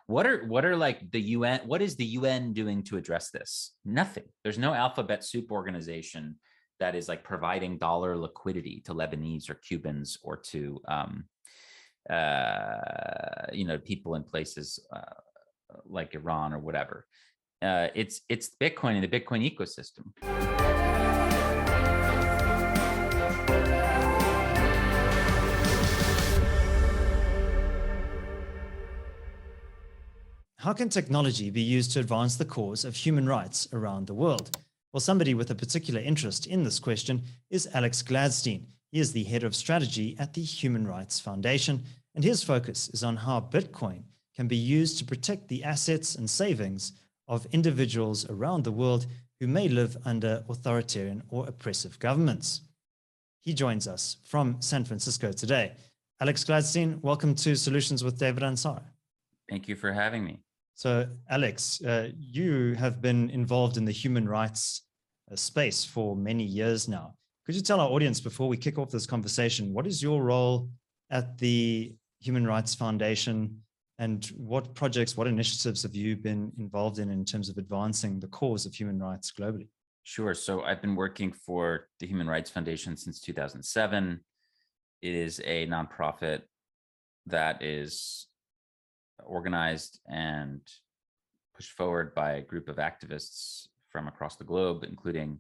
What are like the UN? What is the UN doing to address this? Nothing. There's no alphabet soup organization that is like providing dollar liquidity to Lebanese or Cubans or to people in places like Iran or whatever. It's Bitcoin and the Bitcoin ecosystem. How can technology be used to advance the cause of human rights around the world? Well, somebody with a particular interest in this question is Alex Gladstein. He is the head of strategy at the Human Rights Foundation, and his focus is on how Bitcoin can be used to protect the assets and savings of individuals around the world who may live under authoritarian or oppressive governments. He joins us from San Francisco today. Alex Gladstein, welcome to Solutions with David Ansara. Thank you for having me. So, Alex, you have been involved in the human rights space for many years now. Could you tell our audience before we kick off this conversation, what is your role at the Human Rights Foundation, and what projects, what initiatives have you been involved in terms of advancing the cause of human rights globally? Sure. So I've been working for the Human Rights Foundation since 2007. It is a nonprofit that is organized and pushed forward by a group of activists from across the globe, including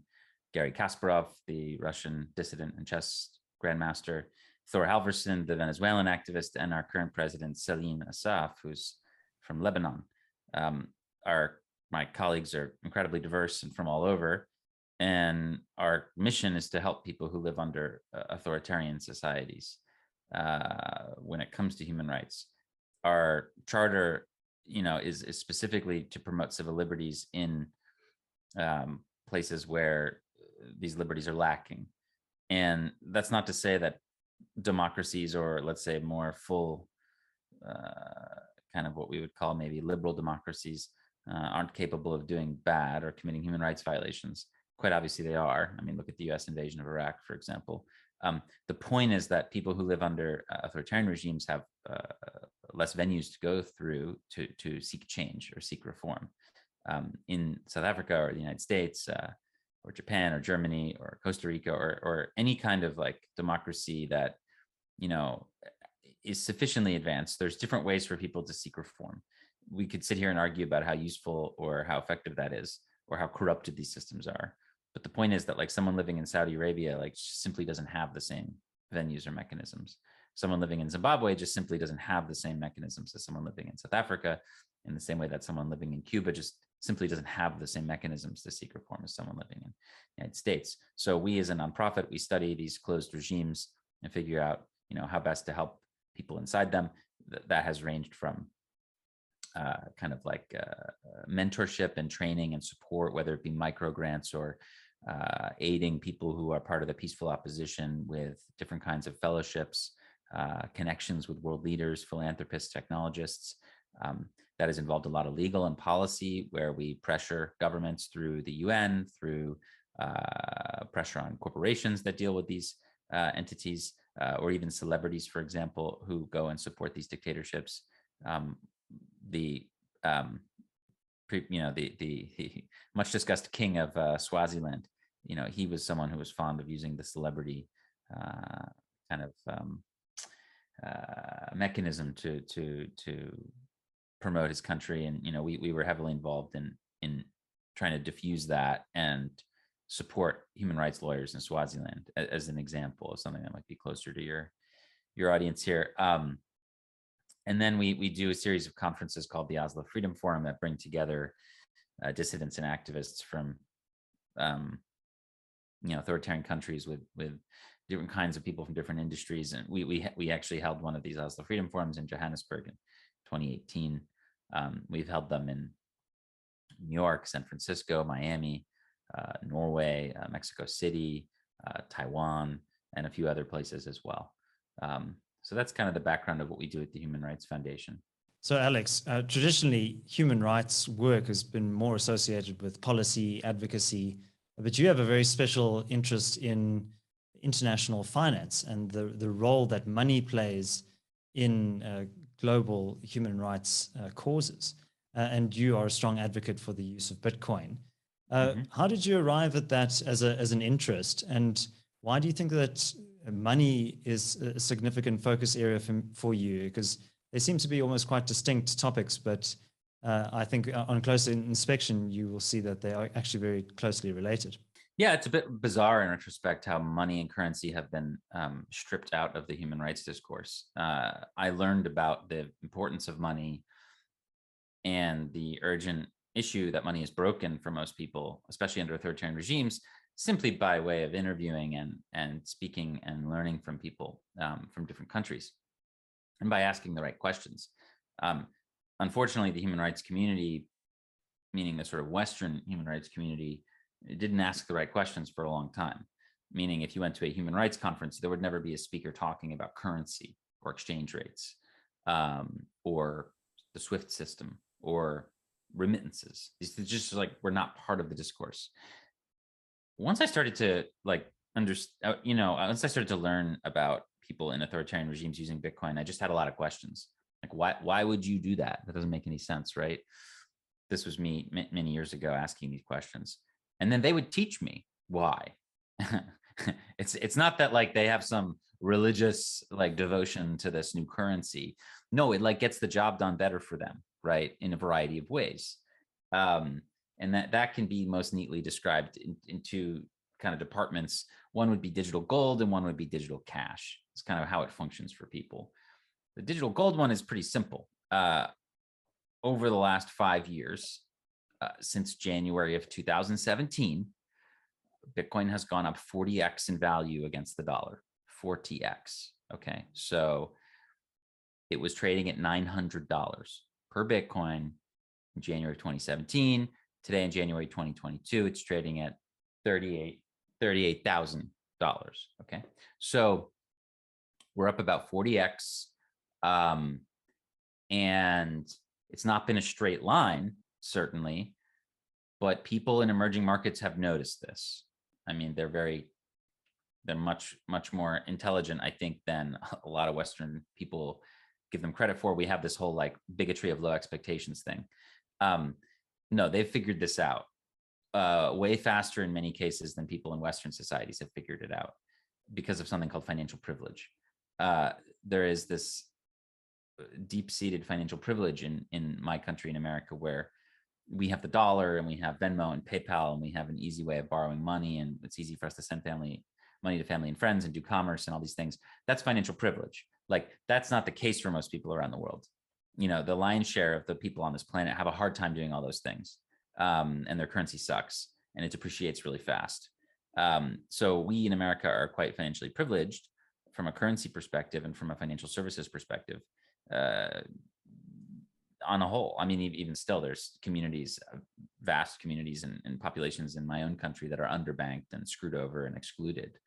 Garry Kasparov, the Russian dissident and chess grandmaster, Thor Halvorsen, the Venezuelan activist, and our current president, Salim Assaf, who's from Lebanon. My colleagues are incredibly diverse and from all over, and our mission is to help people who live under authoritarian societies when it comes to human rights. Our charter, is specifically to promote civil liberties in places where these liberties are lacking. And that's not to say that democracies, or let's say more full kind of what we would call maybe liberal democracies, aren't capable of doing bad or committing human rights violations. Quite obviously they are. I mean, look at the US invasion of Iraq, for example. The point is that people who live under authoritarian regimes have less venues to go through to seek change or seek reform. In South Africa or the United States or Japan or Germany or Costa Rica or any kind of like democracy that, is sufficiently advanced, there's different ways for people to seek reform. We could sit here and argue about how useful or how effective that is, or how corrupted these systems are. But the point is that like someone living in Saudi Arabia, like simply doesn't have the same venues or mechanisms. Someone living in Zimbabwe just simply doesn't have the same mechanisms as someone living in South Africa, in the same way that someone living in Cuba just simply doesn't have the same mechanisms to seek reform as someone living in the United States. So we as a nonprofit, we study these closed regimes and figure out, how best to help people inside them. That has ranged from kind of like mentorship and training and support, whether it be micro grants or aiding people who are part of the peaceful opposition with different kinds of fellowships, connections with world leaders, philanthropists, technologists. That has involved a lot of legal and policy, where we pressure governments through the UN, through pressure on corporations that deal with these entities, or even celebrities, for example, who go and support these dictatorships. The much discussed king of Swaziland, he was someone who was fond of using the celebrity kind of mechanism to promote his country. And we were heavily involved in trying to diffuse that and support human rights lawyers in Swaziland, as an example of something that might be closer to your audience here. And then we do a series of conferences called the Oslo Freedom Forum that bring together dissidents and activists from authoritarian countries with different kinds of people from different industries. And we actually held one of these Oslo Freedom Forums in Johannesburg in 2018. We've held them in New York, San Francisco, Miami, Norway, Mexico City, Taiwan, and a few other places as well. So that's kind of the background of what we do at the Human Rights Foundation. So Alex, traditionally, human rights work has been more associated with policy, advocacy, but you have a very special interest in international finance and the role that money plays in global human rights causes, and you are a strong advocate for the use of Bitcoin. How did you arrive at that as an interest, and why do you think that money is a significant focus area for you? Because they seem to be almost quite distinct topics, but I think on closer inspection, you will see that they are actually very closely related. Yeah, it's a bit bizarre in retrospect how money and currency have been stripped out of the human rights discourse. I learned about the importance of money and the urgent issue that money is broken for most people, especially under authoritarian regimes, simply by way of interviewing and speaking and learning from people from different countries, and by asking the right questions. Unfortunately, the human rights community, meaning the sort of Western human rights community, didn't ask the right questions for a long time. Meaning, if you went to a human rights conference, there would never be a speaker talking about currency or exchange rates, or the SWIFT system or remittances. These just like were not part of the discourse. Once I started to understand, once I started to learn about people in authoritarian regimes using Bitcoin, I just had a lot of questions. Like, why would you do that? That doesn't make any sense, right? This was me many years ago asking these questions. And then they would teach me why. It's not that like they have some religious like devotion to this new currency. No, it like gets the job done better for them, right? In a variety of ways. And that can be most neatly described in two kind of departments. One would be digital gold and one would be digital cash. It's kind of how it functions for people. The digital gold one is pretty simple. Over the last 5 years, since January of 2017, Bitcoin has gone up 40x in value against the dollar, 40x. Okay, so it was trading at $900 per Bitcoin in January 2017. Today in January 2022, it's trading at $38,000. Okay, so we're up about 40x, and it's not been a straight line, certainly, but people in emerging markets have noticed this. I mean, they're much more intelligent, I think, than a lot of Western people give them credit for. We have this whole like bigotry of low expectations thing. No, they've figured this out way faster in many cases than people in Western societies have figured it out because of something called financial privilege. There is this deep-seated financial privilege in my country, in America, where we have the dollar and we have Venmo and PayPal and we have an easy way of borrowing money, and it's easy for us to send money to family and friends and do commerce and all these things. That's financial privilege. Like, that's not the case for most people around the world. You know, the lion's share of the people on this planet have a hard time doing all those things, and their currency sucks and it depreciates really fast. So we in America are quite financially privileged from a currency perspective and from a financial services perspective. On a whole, I mean, even still, there's communities, vast communities and populations in my own country that are underbanked and screwed over and excluded.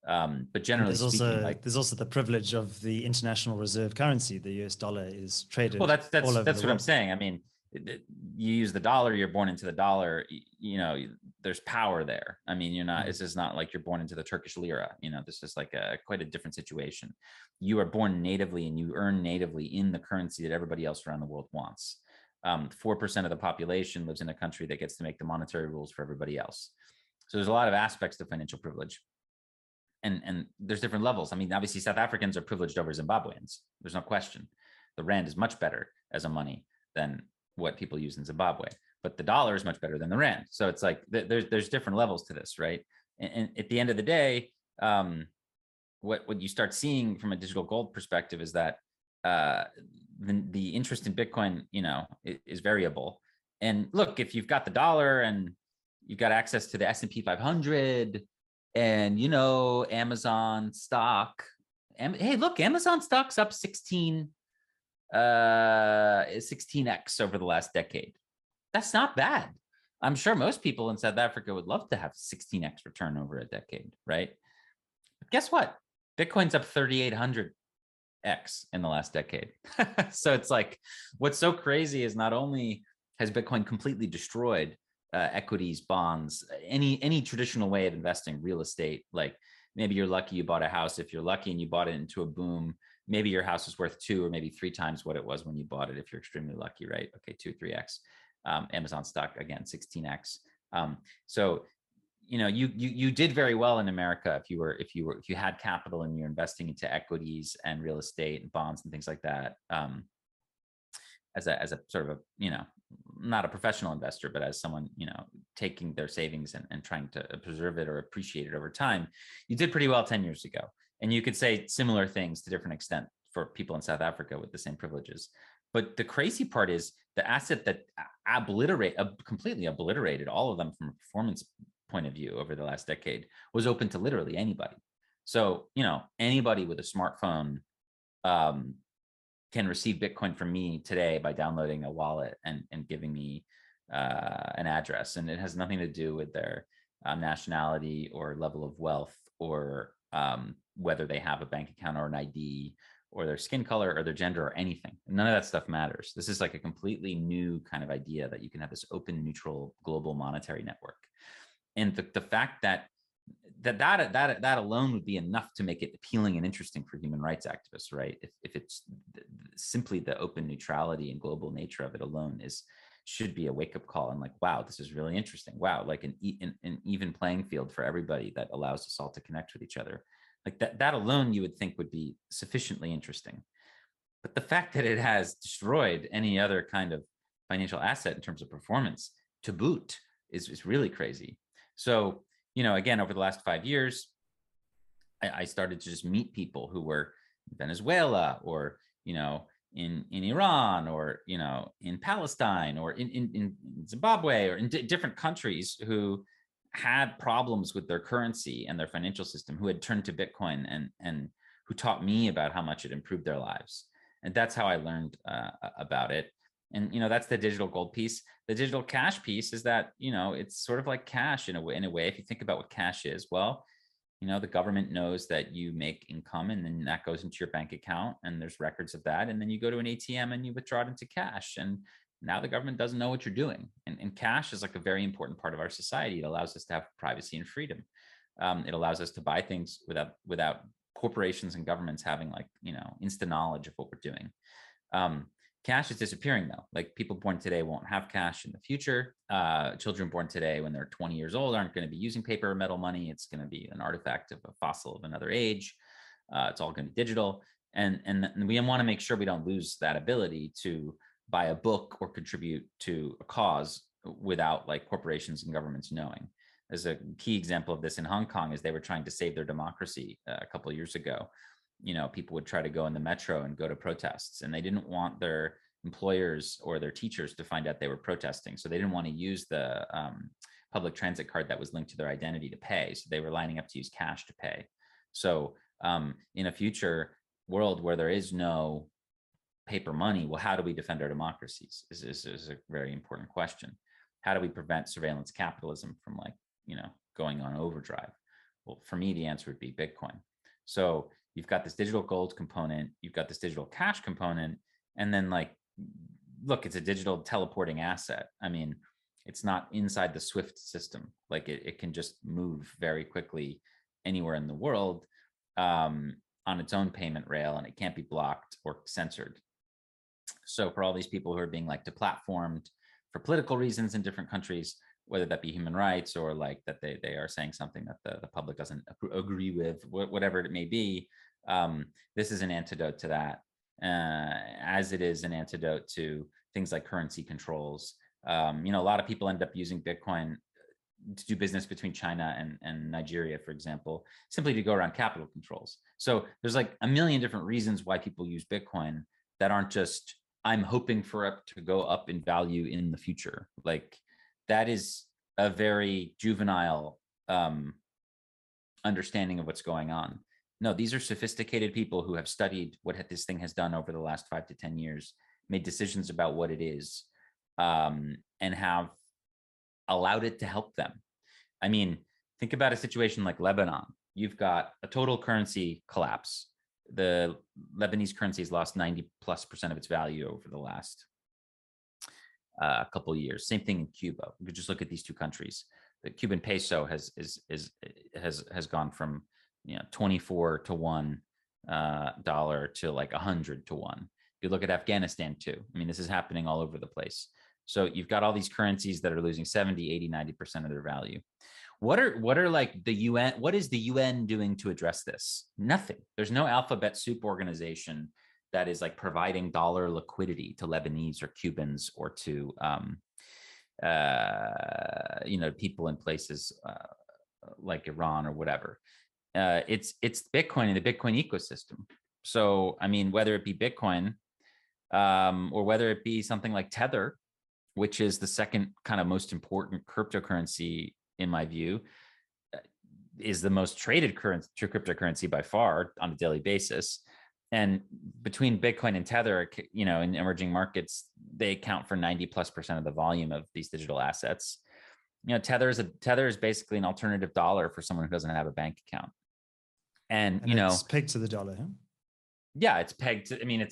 But generally speaking, there's also the privilege of the international reserve currency. The US dollar is traded. Well, that's all over what world. I'm saying. I mean, you use the dollar, you're born into the dollar. You know, there's power there. I mean, you're not. This is not like you're born into the Turkish lira. You know, this is like quite a different situation. You are born natively and you earn natively in the currency that everybody else around the world wants. 4% of the population lives in a country that gets to make the monetary rules for everybody else. So there's a lot of aspects to financial privilege. And there's different levels. I mean, obviously, South Africans are privileged over Zimbabweans. There's no question. The rand is much better as a money than what people use in Zimbabwe, but the dollar is much better than the rand. So it's like there's different levels to this, right? And at the end of the day, what you start seeing from a digital gold perspective is that the interest in Bitcoin, you know, is variable. And look, if you've got the dollar and you've got access to the S&P 500 and, you know, Amazon stock, hey, look, Amazon stock's up 16x over the last decade. That's not bad. I'm sure most people in South Africa would love to have 16x return over a decade, right? But guess what? Bitcoin's up 3,800x in the last decade. So it's like, what's so crazy is not only has Bitcoin completely destroyed equities, bonds, any traditional way of investing, real estate. Like maybe you're lucky you bought a house if you're lucky and you bought it into a boom maybe your house is worth 2 or maybe 3 times what it was when you bought it if you're extremely lucky, right? Okay, 2, 3x. Amazon stock again, 16x. So you did very well in America if you had capital and you're investing into equities and real estate and bonds and things like that. As a sort of not a professional investor, but as someone, taking their savings and trying to preserve it or appreciate it over time, you did pretty well 10 years ago. And you could say similar things to different extent for people in South Africa with the same privileges. But the crazy part is the asset that completely obliterated all of them from a performance point of view over the last decade was open to literally anybody. So, anybody with a smartphone can receive Bitcoin from me today by downloading a wallet and giving me an address. And it has nothing to do with their nationality or level of wealth or whether they have a bank account or an ID or their skin color or their gender or anything. None of that stuff matters. This is like a completely new kind of idea that you can have this open, neutral, global monetary network. And the fact that alone would be enough to make it appealing and interesting for human rights activists, right? If it's simply the open neutrality and global nature of it alone should be a wake-up call and like, wow, this is really interesting. Wow, like an even playing field for everybody that allows us all to connect with each other. Like that alone you would think would be sufficiently interesting. But the fact that it has destroyed any other kind of financial asset in terms of performance to boot is really crazy. So, again, over the last 5 years, I started to just meet people who were in Venezuela or, in Iran or, in Palestine or in Zimbabwe or in different countries who had problems with their currency and their financial system, who had turned to Bitcoin and who taught me about how much it improved their lives. And that's how I learned about it. And, that's the digital gold piece. The digital cash piece is that, it's sort of like cash in a way, if you think about what cash is, well, the government knows that you make income and then that goes into your bank account and there's records of that. And then you go to an ATM and you withdraw it into cash. And now the government doesn't know what you're doing. And cash is like a very important part of our society. It allows us to have privacy and freedom. It allows us to buy things without corporations and governments having instant knowledge of what we're doing. Cash is disappearing though. Like people born today won't have cash in the future. Children born today when they're 20 years old aren't going to be using paper or metal money. It's going to be an artifact of a fossil of another age. It's all going to be digital. And we want to make sure we don't lose that ability to buy a book or contribute to a cause without corporations and governments knowing. There's a key example of this in Hong Kong as they were trying to save their democracy a couple of years ago. People would try to go in the metro and go to protests, and they didn't want their employers or their teachers to find out they were protesting. So they didn't want to use the public transit card that was linked to their identity to pay. So they were lining up to use cash to pay. So in a future world where there is no paper money, well, how do we defend our democracies? Is a very important question. How do we prevent surveillance capitalism from going on overdrive? Well, for me, the answer would be Bitcoin. So you've got this digital gold component, you've got this digital cash component, and then look, it's a digital teleporting asset. I mean, it's not inside the SWIFT system. It can just move very quickly anywhere in the world on its own payment rail, and it can't be blocked or censored. So for all these people who are being deplatformed for political reasons in different countries, whether that be human rights or that they are saying something that the public doesn't agree with, whatever it may be, this is an antidote to that, as it is an antidote to things like currency controls. A lot of people end up using Bitcoin to do business between China and Nigeria, for example, simply to go around capital controls. So there's a million different reasons why people use Bitcoin that aren't just, I'm hoping for it to go up in value in the future. That is a very juvenile understanding of what's going on. No, these are sophisticated people who have studied what this thing has done over the last 5 to 10 years, made decisions about what it is, and have allowed it to help them. I mean, think about a situation like Lebanon. You've got a total currency collapse. The Lebanese currency has lost 90+% of its value over the last couple of years. Same thing in Cuba. We could just look at these two countries. The Cuban peso has gone from 24 to 1 dollar to like 100 to 1. If you look at Afghanistan too, I mean, this is happening all over the place. So you've got all these currencies that are losing 70, 80, 90% of their value. What are like the UN? What is the UN doing to address this? Nothing. There's no alphabet soup organization that is like providing dollar liquidity to Lebanese or Cubans or to people in places like Iran or whatever. It's Bitcoin and the Bitcoin ecosystem. So I mean, whether it be Bitcoin or whether it be something like Tether, which is the second kind of most important cryptocurrency in my view, is the most traded cryptocurrency by far on a daily basis. And between Bitcoin and Tether, in emerging markets, they account for 90+% of the volume of these digital assets. Tether is basically an alternative dollar for someone who doesn't have a bank account. And it's pegged to the dollar. Huh? Yeah, it's pegged to, I mean,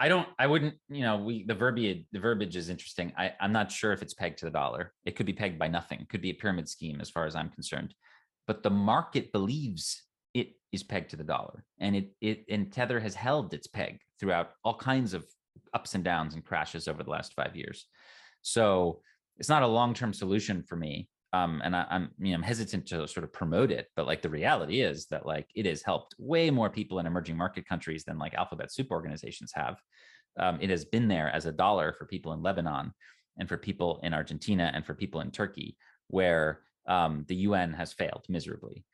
the verbiage is interesting. I'm not sure if it's pegged to the dollar. It could be pegged by nothing. It could be a pyramid scheme as far as I'm concerned. But the market believes it is pegged to the dollar. And and Tether has held its peg throughout all kinds of ups and downs and crashes over the last 5 years. So it's not a long-term solution for me. And I'm hesitant to sort of promote it, but like the reality is that like it has helped way more people in emerging market countries than like alphabet soup organizations have. It has been there as a dollar for people in Lebanon and for people in Argentina and for people in Turkey, where the UN has failed miserably.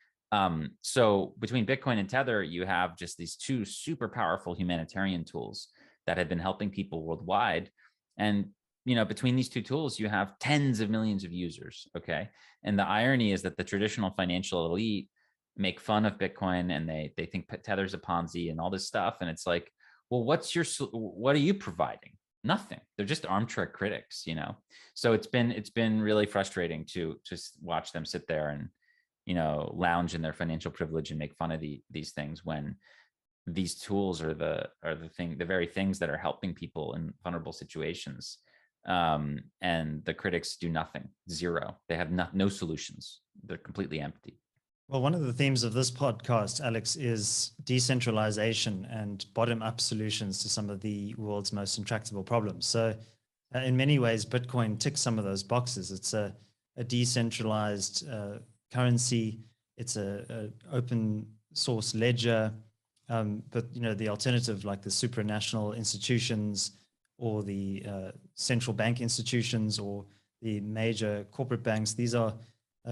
So between Bitcoin and Tether, you have just these two super powerful humanitarian tools that have been helping people worldwide. And between these two tools, you have tens of millions of users. Okay. And the irony is that the traditional financial elite make fun of Bitcoin and they think Tether's a Ponzi and all this stuff. And it's like, well, what are you providing? Nothing. They're just armchair critics, So it's been really frustrating to just watch them sit there and, lounge in their financial privilege and make fun of these things when these tools are the very things that are helping people in vulnerable situations. And the critics do nothing, zero. They have no solutions. They're completely empty. Well, one of the themes of this podcast, Alex, is decentralization and bottom-up solutions to some of the world's most intractable problems. So in many ways, Bitcoin ticks some of those boxes. It's a decentralized currency. It's a open source ledger. But, the alternative, like the supranational institutions or the central bank institutions or the major corporate banks, these are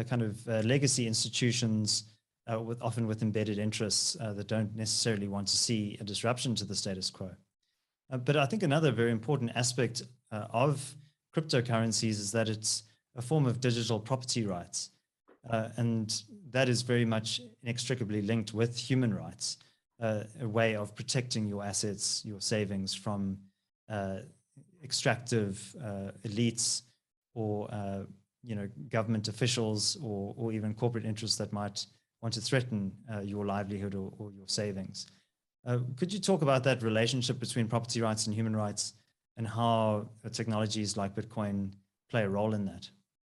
kind of legacy institutions often with embedded interests that don't necessarily want to see a disruption to the status quo. But I think another very important aspect of cryptocurrencies is that it's a form of digital property rights. And that is very much inextricably linked with human rights, a way of protecting your assets, your savings from extractive elites or government officials or even corporate interests that might want to threaten your livelihood or your savings. Could you talk about that relationship between property rights and human rights and how technologies like Bitcoin play a role in that?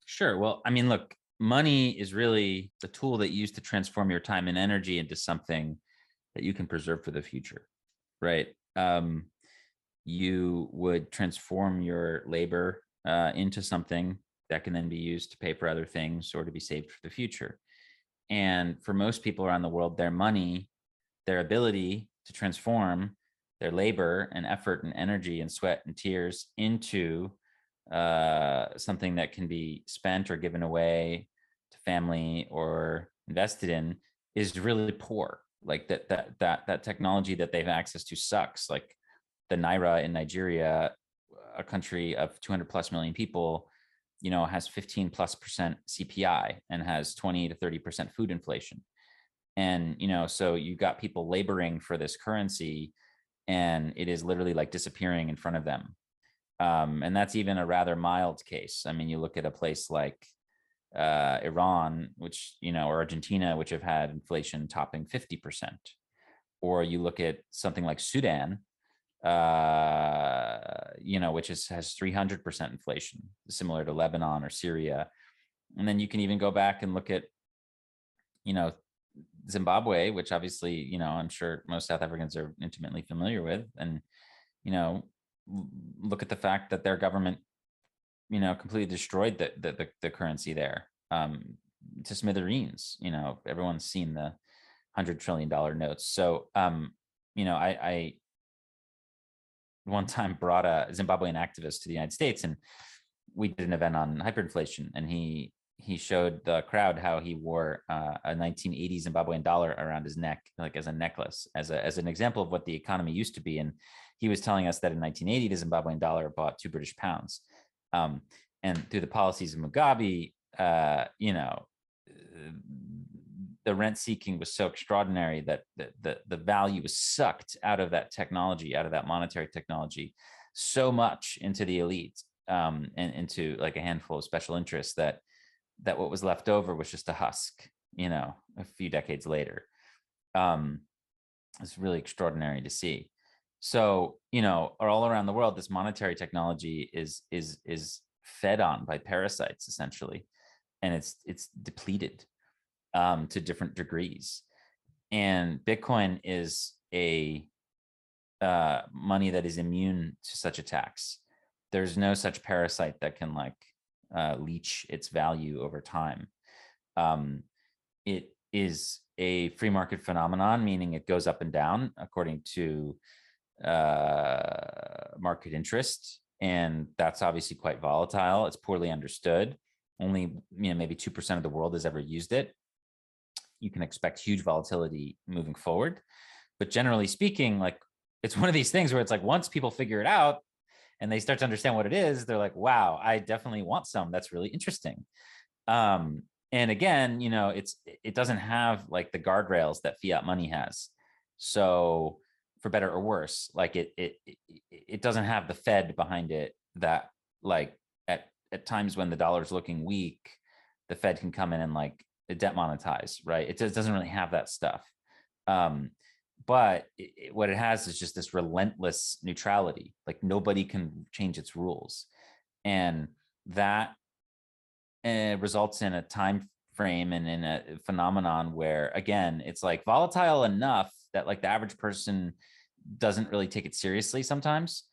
Sure. Well, I mean, look, money is really the tool that you use to transform your time and energy into something that you can preserve for the future, right? You would transform your labor into something that can then be used to pay for other things or to be saved for the future. And for most people around the world, their money, their ability to transform their labor and effort and energy and sweat and tears into something that can be spent or given away to family or invested in is really poor. Like that technology that they have access to sucks. Like the Naira in Nigeria, a country of 200+ million people, has 15+% CPI and has 20 to 30% food inflation. And, so you got people laboring for this currency and it is literally like disappearing in front of them. And that's even a rather mild case. I mean, you look at a place like Iran, which, or Argentina, which have had inflation topping 50%. Or you look at something like Sudan, which has 300% inflation, similar to Lebanon or Syria. And then you can even go back and look at, Zimbabwe, which obviously, I'm sure most South Africans are intimately familiar with, and look at the fact that their government, completely destroyed the currency there, to smithereens. Everyone's seen the $100 trillion notes. So, I one time brought a Zimbabwean activist to the United States, and we did an event on hyperinflation, and he showed the crowd how he wore a 1980 Zimbabwean dollar around his neck, like as a necklace, as an example of what the economy used to be. And he was telling us that in 1980, the Zimbabwean dollar bought 2 British pounds. And through the policies of Mugabe, the rent seeking was so extraordinary that the value was sucked out of that technology, out of that monetary technology, so much into the elite, and into like a handful of special interests, that what was left over was just a husk, a few decades later. It's really extraordinary to see. So, all around the world, this monetary technology is fed on by parasites, essentially, and it's depleted to different degrees. And Bitcoin is a money that is immune to such attacks. There's no such parasite that can leech its value over time. It is a free market phenomenon, meaning it goes up and down according to market interest, and that's obviously quite volatile. It's poorly understood. Only maybe 2% of the world has ever used it. You can expect huge volatility moving forward, but generally speaking, it's one of these things where it's once people figure it out and they start to understand what it is, they're like, wow, I definitely want some. That's really interesting. And again, it doesn't have the guardrails that fiat money has. So for better or worse, it doesn't have the Fed behind it that at times when the dollar's looking weak, the Fed can come in and debt monetize, right? It doesn't really have that stuff. But what it has is just this relentless neutrality. Nobody can change its rules. And that results in a time frame and in a phenomenon where, again, it's volatile enough that the average person doesn't really take it seriously sometimes,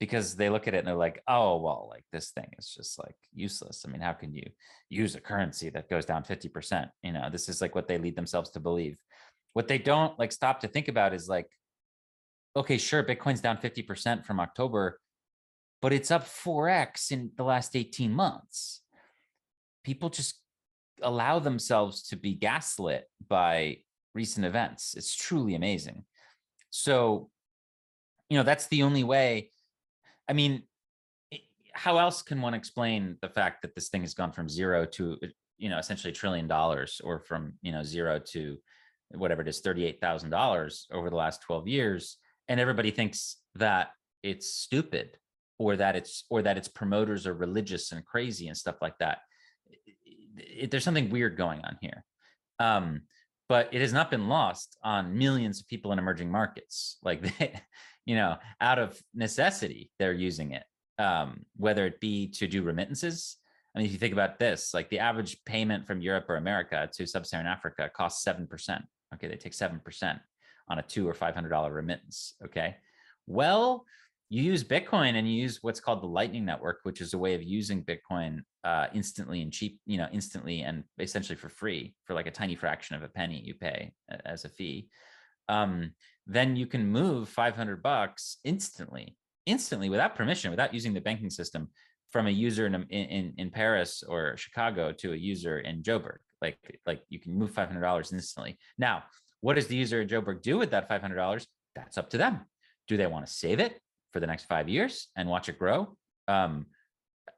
because they look at it and they're like, oh, well, this thing is just useless. I mean, how can you use a currency that goes down 50%? This is what they lead themselves to believe. What they don't stop to think about is okay, sure, Bitcoin's down 50% from October, but it's up 4x in the last 18 months. People just allow themselves to be gaslit by recent events. It's truly amazing. So, that's the only way. I mean, how else can one explain the fact that this thing has gone from zero to, essentially $1 trillion, or from, zero to whatever it is, $38,000 over the last 12 years. And everybody thinks that it's stupid, or that its promoters are religious and crazy and stuff like that. There's something weird going on here. But it has not been lost on millions of people in emerging markets. Out of necessity, they're using it, whether it be to do remittances. I mean, if you think about this, the average payment from Europe or America to sub-Saharan Africa costs 7%. Okay, they take 7% on a $200 or $500 remittance. Okay, well, you use Bitcoin and you use what's called the Lightning Network, which is a way of using Bitcoin instantly and cheap, instantly and essentially for free, for a tiny fraction of a penny you pay as a fee. Then you can move $500 instantly without permission, without using the banking system, from a user in Paris or Chicago to a user in Joburg. You can move $500 instantly. Now, what does the user in Joburg do with that $500? That's up to them. Do they want to save it for the next 5 years and watch it grow?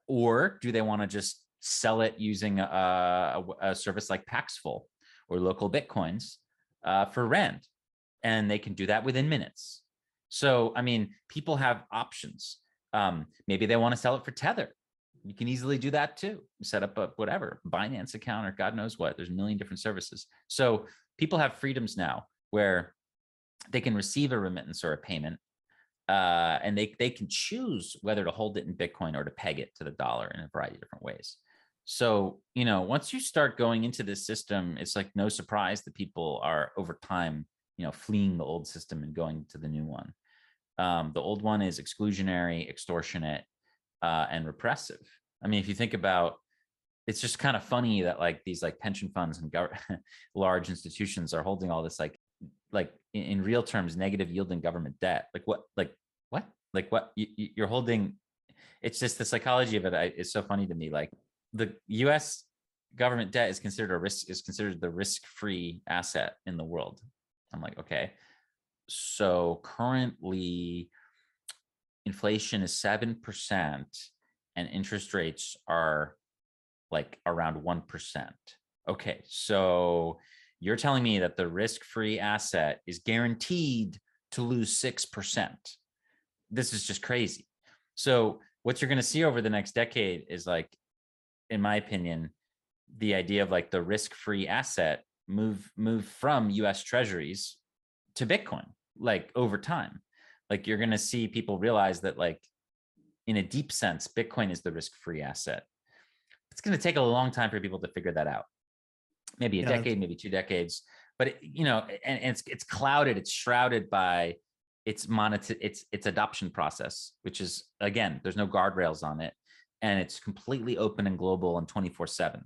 Or do they want to just sell it using a service like Paxful or local Bitcoins for Rand? And they can do that within minutes. So, I mean, people have options. Maybe they want to sell it for Tether. You can easily do that too. Set up a Binance account or God knows what. There's a million different services. So people have freedoms now where they can receive a remittance or a payment, and they can choose whether to hold it in Bitcoin or to peg it to the dollar in a variety of different ways. So, once you start going into this system, it's like no surprise that people are over time, fleeing the old system and going to the new one. The old one is exclusionary, extortionate, and repressive. I mean, if you think about, it's just kind of funny that like these like pension funds and large institutions are holding all this like in real terms negative yielding government debt. Like what? You're holding. It's just the psychology of it is so funny to me. Like the U.S. government debt is considered the risk-free asset in the world. I'm like, okay. So currently, inflation is 7%, and interest rates are like around 1%. Okay, so you're telling me that the risk-free asset is guaranteed to lose 6%. This is just crazy. So what you're going to see over the next decade is like, in my opinion, the idea of like the risk-free asset move from US treasuries to Bitcoin, like over time. Like you're going to see people realize that like in a deep sense, Bitcoin is the risk-free asset. It's going to take a long time for people to figure that out. Maybe a decade, maybe 2 decades, but and it's clouded, it's shrouded by its adoption process, which is, again, there's no guardrails on it, and it's completely open and global and 24/7.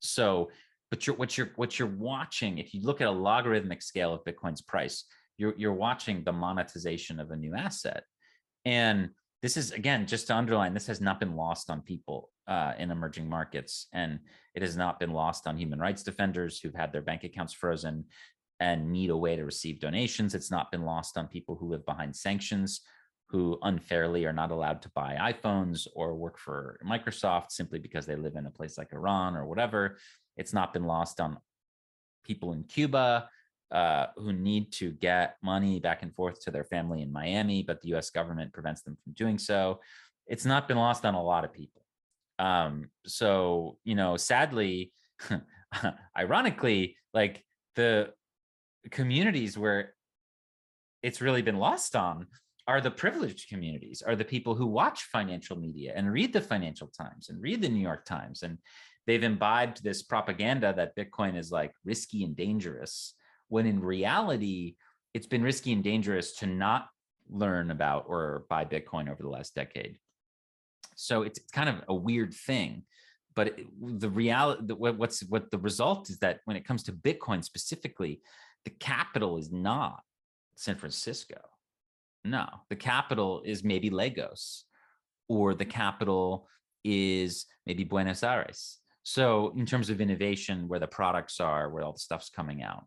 So, but what you're watching, if you look at a logarithmic scale of Bitcoin's price, you're watching the monetization of a new asset. And this is, again, just to underline, this has not been lost on people in emerging markets, and it has not been lost on human rights defenders who've had their bank accounts frozen and need a way to receive donations. It's not been lost on people who live behind sanctions, who unfairly are not allowed to buy iPhones or work for Microsoft simply because they live in a place like Iran or whatever. It's not been lost on people in Cuba who need to get money back and forth to their family in Miami, but the US government prevents them from doing so. It's not been lost on a lot of people. So, sadly, ironically, like the communities where it's really been lost on are the privileged communities, are the people who watch financial media and read the Financial Times and read the New York Times. And they've imbibed this propaganda that Bitcoin is like risky and dangerous, when in reality, it's been risky and dangerous to not learn about or buy Bitcoin over the last decade. So it's kind of a weird thing. But the reality, what the result is that when it comes to Bitcoin specifically, the capital is not San Francisco. No, the capital is maybe Lagos, or the capital is maybe Buenos Aires. So in terms of innovation, where the products are, where all the stuff's coming out,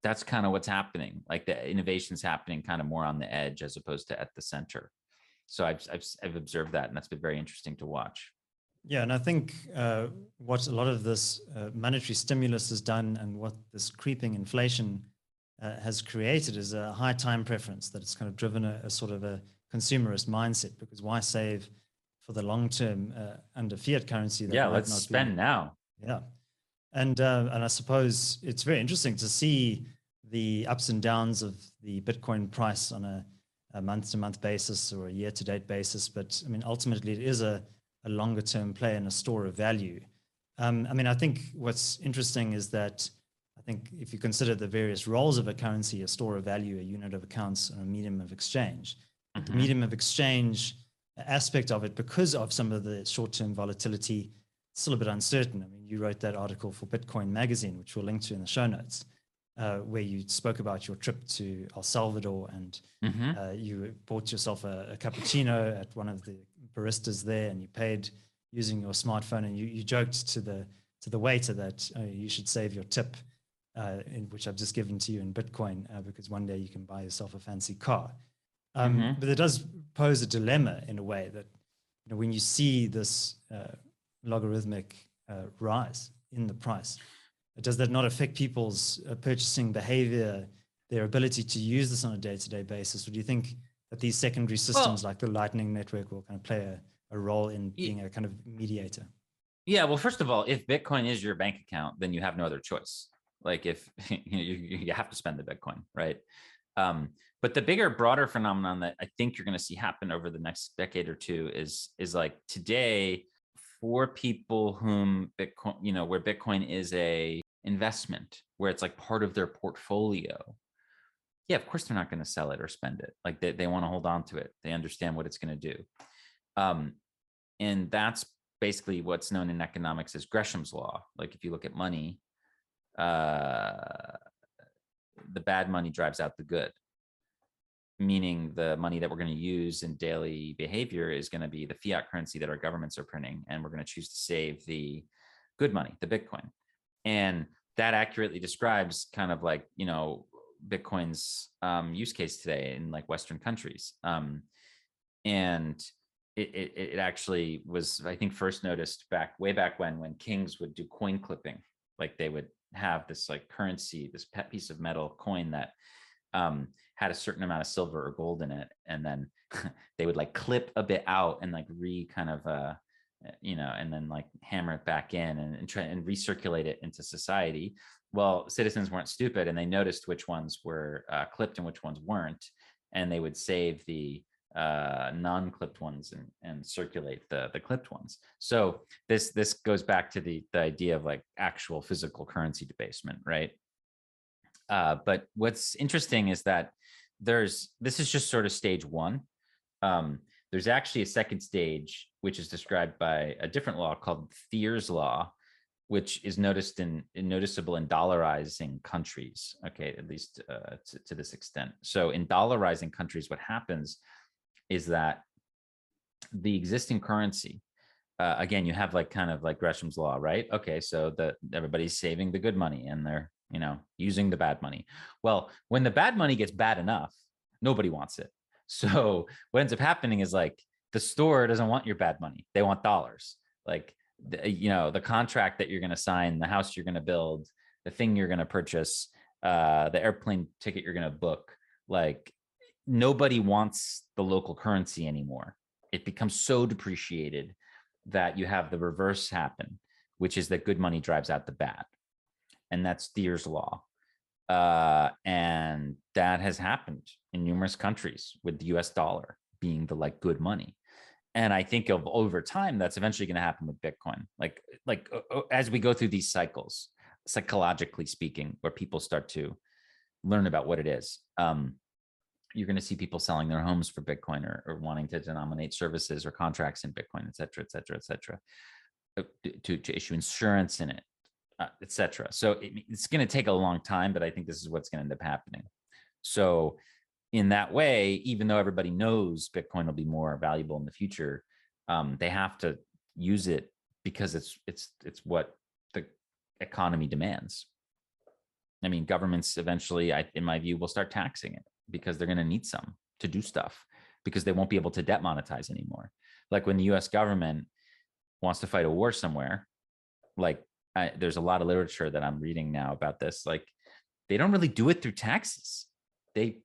that's kind of what's happening. Like the innovation's happening kind of more on the edge as opposed to at the center. So I've observed that, and that's been very interesting to watch. Yeah, and I think what a lot of this monetary stimulus has done, and what this creeping inflation has created, is a high time preference, that it's kind of driven a sort of a consumerist mindset, because why save for the long term under fiat currency? That let's spend now. Yeah. And I suppose it's very interesting to see the ups and downs of the Bitcoin price on a month-to-month basis or a year-to-date basis. But I mean, ultimately, it is a longer-term play and a store of value. I mean, I think what's interesting is that I think if you consider the various roles of a currency, a store of value, a unit of accounts, and a medium of exchange, the medium of exchange aspect of it, because of some of the short-term volatility, it's still a bit uncertain. I mean, you wrote that article for Bitcoin Magazine, which we'll link to in the show notes, where you spoke about your trip to El Salvador, and you bought yourself a cappuccino at one of the baristas there, and you paid using your smartphone, and you joked to the waiter that you should save your tip, which I've just given to you in Bitcoin, because one day you can buy yourself a fancy car. But it does pose a dilemma in a way that, when you see this logarithmic rise in the price, does that not affect people's purchasing behavior, their ability to use this on a day-to-day basis? Or do you think that these secondary systems like the Lightning Network will kind of play a role in being a kind of mediator? Yeah, well, first of all, if Bitcoin is your bank account, then you have no other choice. Like if you have to spend the Bitcoin, right? But the bigger, broader phenomenon that I think you're going to see happen over the next decade or two is like today, for people whom Bitcoin, where Bitcoin is a investment, where it's like part of their portfolio, yeah, of course they're not going to sell it or spend it. Like they want to hold on to it. They understand what it's going to do. And that's basically what's known in economics as Gresham's law. Like if you look at money, the bad money drives out the good, meaning the money that we're going to use in daily behavior is going to be the fiat currency that our governments are printing. And we're going to choose to save the good money, the Bitcoin. And that accurately describes kind of like, Bitcoin's use case today in like Western countries. And it actually was, I think, first noticed way back when kings would do coin clipping. Like they would have this like currency, this piece of metal coin that had a certain amount of silver or gold in it, and then they would like clip a bit out and like and then like hammer it back in and try and recirculate it into society. Well, citizens weren't stupid, and they noticed which ones were clipped and which ones weren't, and they would save the non-clipped ones and circulate the clipped ones. So this goes back to the idea of like actual physical currency debasement, right? But what's interesting is that this is just sort of stage one. There's actually a second stage, which is described by a different law called Thier's law, which is noticeable in dollarizing countries. Okay, at least to this extent. So in dollarizing countries, what happens is that the existing currency, again, you have like kind of like Gresham's law, right? Okay, so everybody's saving the good money and they're using the bad money. Well, when the bad money gets bad enough, nobody wants it. So what ends up happening is like the store doesn't want your bad money; they want dollars. Like the contract that you're going to sign, the house you're going to build, the thing you're going to purchase, the airplane ticket you're going to book. Like nobody wants the local currency anymore. It becomes so depreciated that you have the reverse happen, which is that good money drives out the bad. And that's Thier's law. And that has happened in numerous countries, with the US dollar being the like good money. And I think over time, that's eventually going to happen with Bitcoin. Like as we go through these cycles, psychologically speaking, where people start to learn about what it is, you're going to see people selling their homes for Bitcoin or wanting to denominate services or contracts in Bitcoin, et cetera, et cetera, et cetera, to issue insurance in it, et cetera. So it's going to take a long time, but I think this is what's going to end up happening. So in that way, even though everybody knows Bitcoin will be more valuable in the future, they have to use it because it's what the economy demands. I mean, governments eventually, in my view, will start taxing it because they're going to need some to do stuff, because they won't be able to debt monetize anymore. Like when the US government wants to fight a war somewhere, like there's a lot of literature that I'm reading now about this. Like they don't really do it through taxes. They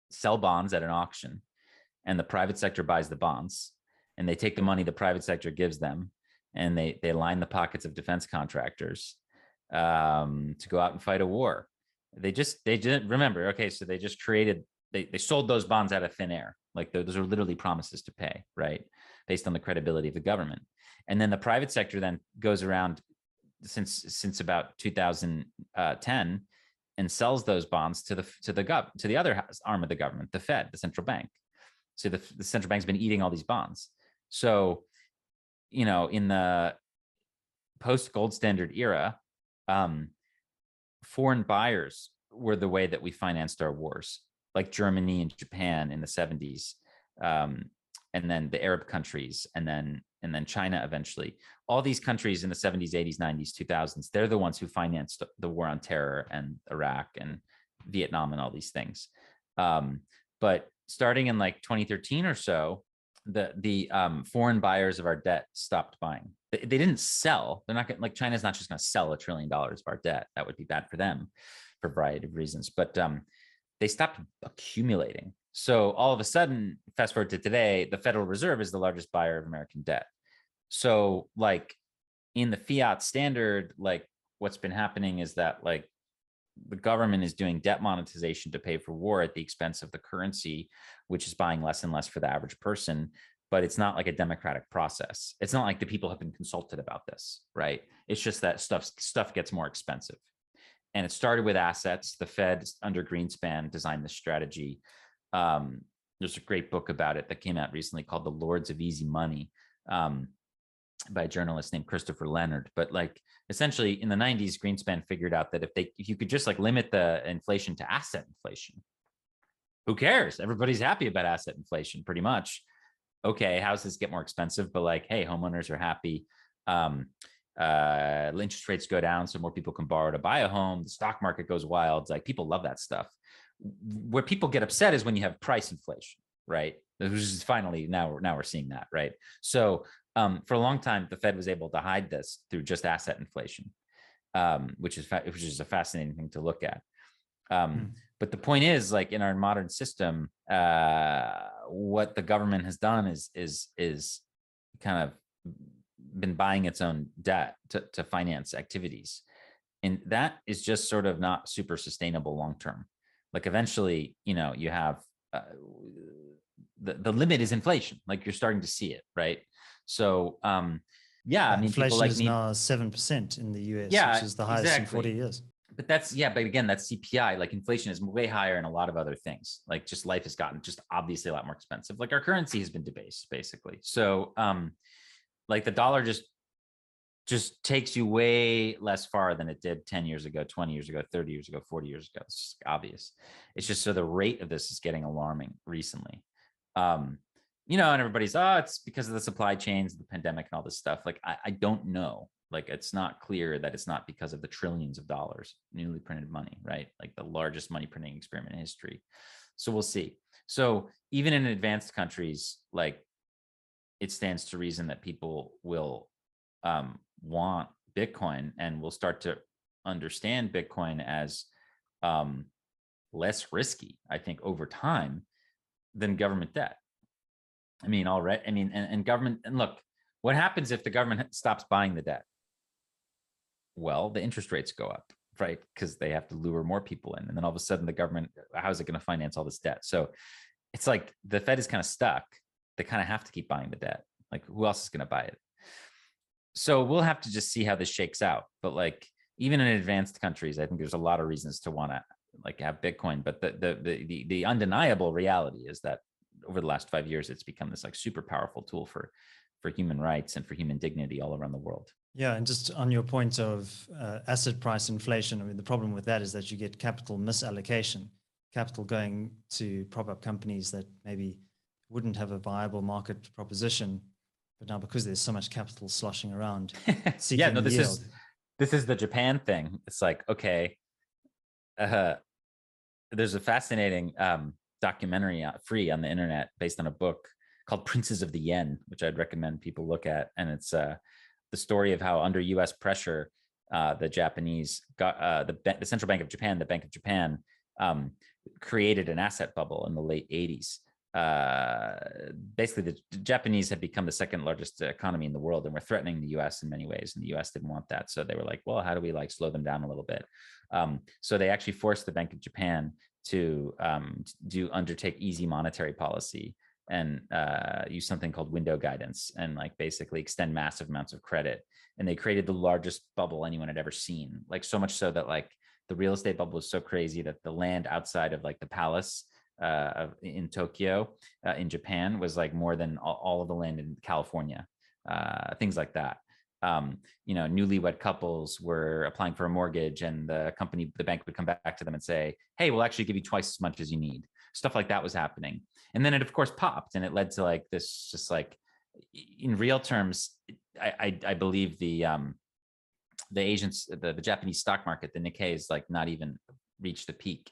sell bonds at an auction, and the private sector buys the bonds, and they take the money the private sector gives them, and they line the pockets of defense contractors to go out and fight a war. They didn't remember. Okay, so they just they sold those bonds out of thin air. Like those are literally promises to pay, right? Based on the credibility of the government. And then the private sector then goes around since about 2010 and sells those bonds to the other arm of the government, the Fed, the central bank. So the central bank's been eating all these bonds. So, in the post gold standard era, foreign buyers were the way that we financed our wars, like Germany and Japan in the 70s, and then the Arab countries, and then China eventually. All these countries in the 70s, 80s, 90s, 2000s, they're the ones who financed the war on terror and Iraq and Vietnam and all these things. But starting in like 2013 or so, the foreign buyers of our debt stopped buying. They didn't sell. They're not like China's not just going to sell $1 trillion of our debt. That would be bad for them for a variety of reasons. But they stopped accumulating. So all of a sudden, fast forward to today, the Federal Reserve is the largest buyer of American debt. So like in the fiat standard, like what's been happening is that like the government is doing debt monetization to pay for war at the expense of the currency, which is buying less and less for the average person. but it's not like a democratic process. It's not like the people have been consulted about this, right? It's just that stuff gets more expensive. And it started with assets. The Fed under Greenspan designed this strategy. There's a great book about it that came out recently called The Lords of Easy Money, by a journalist named Christopher Leonard. But like essentially in the 90s, Greenspan figured out that if you could just like limit the inflation to asset inflation, who cares? Everybody's happy about asset inflation pretty much. Okay, houses get more expensive, but like, hey, homeowners are happy. Interest rates go down, so more people can borrow to buy a home. The stock market goes wild. Like people love that stuff. Where people get upset is when you have price inflation, right? Which is finally now we're seeing that, right? So for a long time, the Fed was able to hide this through just asset inflation, which is a fascinating thing to look at. But the point is, like in our modern system, what the government has done is kind of been buying its own debt to finance activities, and that is just sort of not super sustainable long term. Like eventually, you have the limit is inflation. Like you're starting to see it, right? So yeah, I mean, inflation is now 7% in the US, which is the highest in 40 years. But but again, that's CPI. Like inflation is way higher in a lot of other things. Like just life has gotten just obviously a lot more expensive. Like our currency has been debased basically. So like the dollar just takes you way less far than it did 10 years ago, 20 years ago, 30 years ago, 40 years ago. It's just obvious. It's just so the rate of this is getting alarming recently. And everybody's, it's because of the supply chains, the pandemic, and all this stuff. Like, I don't know. Like, it's not clear that it's not because of the trillions of dollars, newly printed money, right? Like the largest money printing experiment in history. So we'll see. So even in advanced countries, like it stands to reason that people will want Bitcoin and will start to understand Bitcoin as less risky, I think, over time than government debt. I mean, and government, and look, what happens if the government stops buying the debt? Well, the interest rates go up, right? Because they have to lure more people in. And then all of a sudden the government, how is it going to finance all this debt? So it's like the Fed is kind of stuck. They kind of have to keep buying the debt. Like who else is going to buy it? So we'll have to just see how this shakes out. But like even in advanced countries, I think there's a lot of reasons to want to like have Bitcoin. But the undeniable reality is that over the last 5 years, it's become this like super powerful tool for human rights and for human dignity all around the world. Yeah, and just on your point of asset price inflation, I mean, the problem with that is that you get capital misallocation, capital going to prop up companies that maybe wouldn't have a viable market proposition, but now because there's so much capital sloshing around, seeking yield. This is the Japan thing. It's like, okay, there's a fascinating documentary free on the internet based on a book called Princes of the Yen, which I'd recommend people look at. And it's the story of how under US pressure, the Japanese got the Central Bank of Japan, the Bank of Japan, created an asset bubble in the late 80s. Basically, the Japanese had become the second largest economy in the world and were threatening the US in many ways. And the US didn't want that. So they were like, well, how do we like slow them down a little bit? So they actually forced the Bank of Japan to undertake easy monetary policy and use something called window guidance and like basically extend massive amounts of credit. And they created the largest bubble anyone had ever seen. Like so much so that like the real estate bubble was so crazy that the land outside of like the palace in Tokyo, in Japan, was like more than all of the land in California, things like that. Newlywed couples were applying for a mortgage and the bank would come back to them and say, hey, we'll actually give you twice as much as you need. Stuff like that was happening. And then it of course popped and it led to like this, just like in real terms, I believe the Japanese stock market, the Nikkei, is like not even reached the peak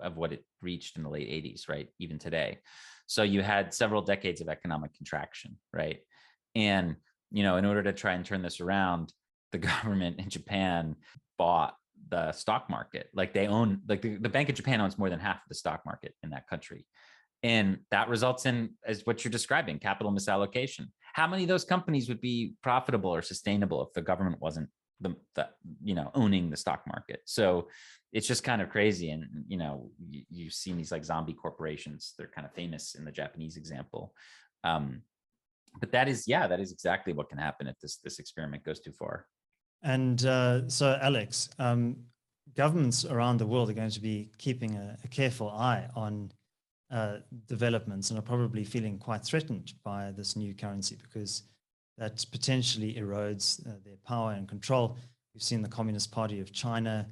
of what it reached in the late 80s, right? Even today. So you had several decades of economic contraction, right? And in order to try and turn this around, the government in Japan bought the stock market. Like they own, like the Bank of Japan owns more than half of the stock market in that country. And that results in, as what you're describing, capital misallocation. How many of those companies would be profitable or sustainable if the government wasn't owning the stock market? So it's just kind of crazy. And, you've seen these like zombie corporations. They're kind of famous in the Japanese example. But that is exactly what can happen if this experiment goes too far. And so, Alex, governments around the world are going to be keeping a careful eye on developments and are probably feeling quite threatened by this new currency because that potentially erodes their power and control. We've seen the Communist Party of China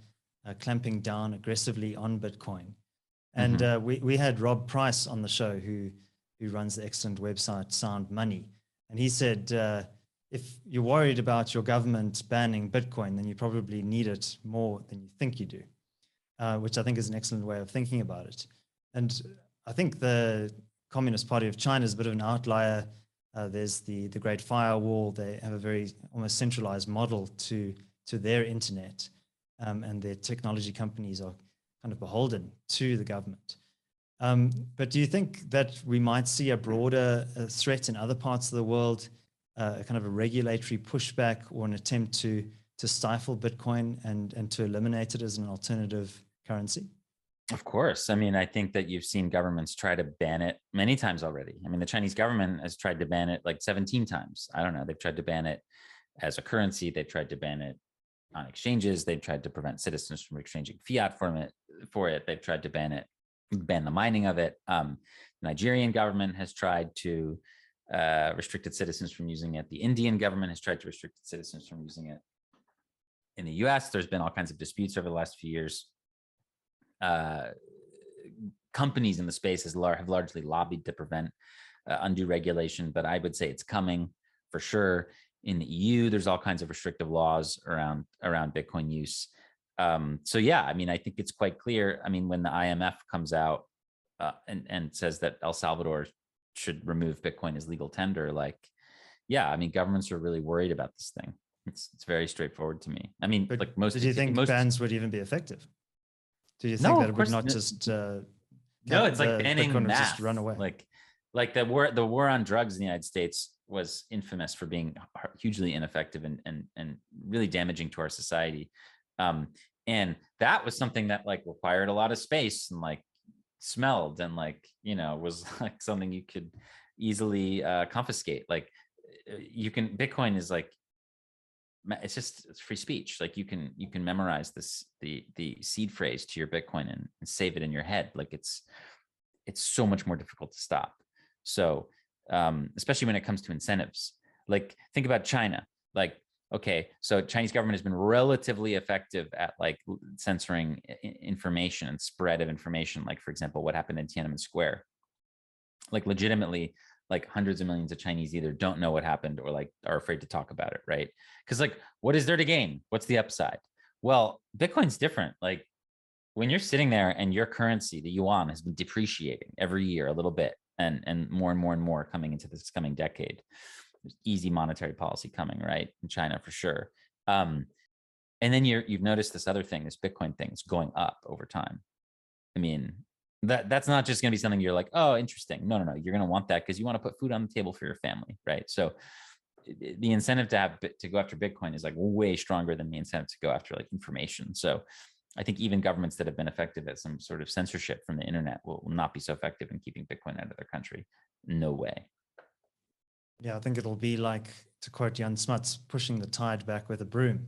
clamping down aggressively on Bitcoin. And we had Rob Price on the show, who runs the excellent website Sound Money. And he said, if you're worried about your government banning Bitcoin, then you probably need it more than you think you do, which I think is an excellent way of thinking about it. And I think the Communist Party of China is a bit of an outlier. There's the Great Firewall. They have a very almost centralized model to their internet, and their technology companies are kind of beholden to the government. But do you think that we might see a broader threat in other parts of the world, a kind of a regulatory pushback or an attempt to stifle Bitcoin and to eliminate it as an alternative currency? Of course. I mean, I think that you've seen governments try to ban it many times already. I mean, the Chinese government has tried to ban it like 17 times. I don't know. They've tried to ban it as a currency. They've tried to ban it on exchanges. They've tried to prevent citizens from exchanging fiat for it. They've tried to ban the mining of it. The Nigerian government has tried to restrict its citizens from using it. The Indian government has tried to restrict its citizens from using it. In the US, there's been all kinds of disputes over the last few years. Companies in the space have largely lobbied to prevent undue regulation, but I would say it's coming for sure. In the EU, there's all kinds of restrictive laws around Bitcoin use. So yeah, I mean, I think it's quite clear. I mean, when the IMF comes out and says that El Salvador should remove Bitcoin as legal tender, like, yeah, I mean, governments are really worried about this thing. It's very straightforward to me. I mean, But like most. Did you think bans would even be effective? Do you think No, that of it would course not no. just No, it's like Bitcoin banning would just run math. away? Like the war on drugs in the United States was infamous for being hugely ineffective and really damaging to our society. And that was something that like required a lot of space and like smelled and like, you know, was like something you could easily confiscate. Like Bitcoin is like, it's free speech. Like you can memorize the seed phrase to your Bitcoin and save it in your head. Like it's so much more difficult to stop. So especially when it comes to incentives, like think about China. Like, okay, so Chinese government has been relatively effective at like censoring information and spread of information. Like for example, what happened in Tiananmen Square, like legitimately, like hundreds of millions of Chinese either don't know what happened or like are afraid to talk about it, right? Because like, what is there to gain? What's the upside? Well, Bitcoin's different. Like when you're sitting there and your currency, the yuan, has been depreciating every year a little bit, and more coming into this coming decade. There's easy monetary policy coming, right, in China for sure. And then you've noticed this other thing, this Bitcoin thing is going up over time. I mean, that's not just going to be something you're like, oh, interesting. No. You're going to want that because you want to put food on the table for your family, right? So the incentive to go after Bitcoin is like way stronger than the incentive to go after like information. So I think even governments that have been effective at some sort of censorship from the internet will not be so effective in keeping Bitcoin out of their country. No way. Yeah, I think it'll be like, to quote Jan Smuts, pushing the tide back with a broom.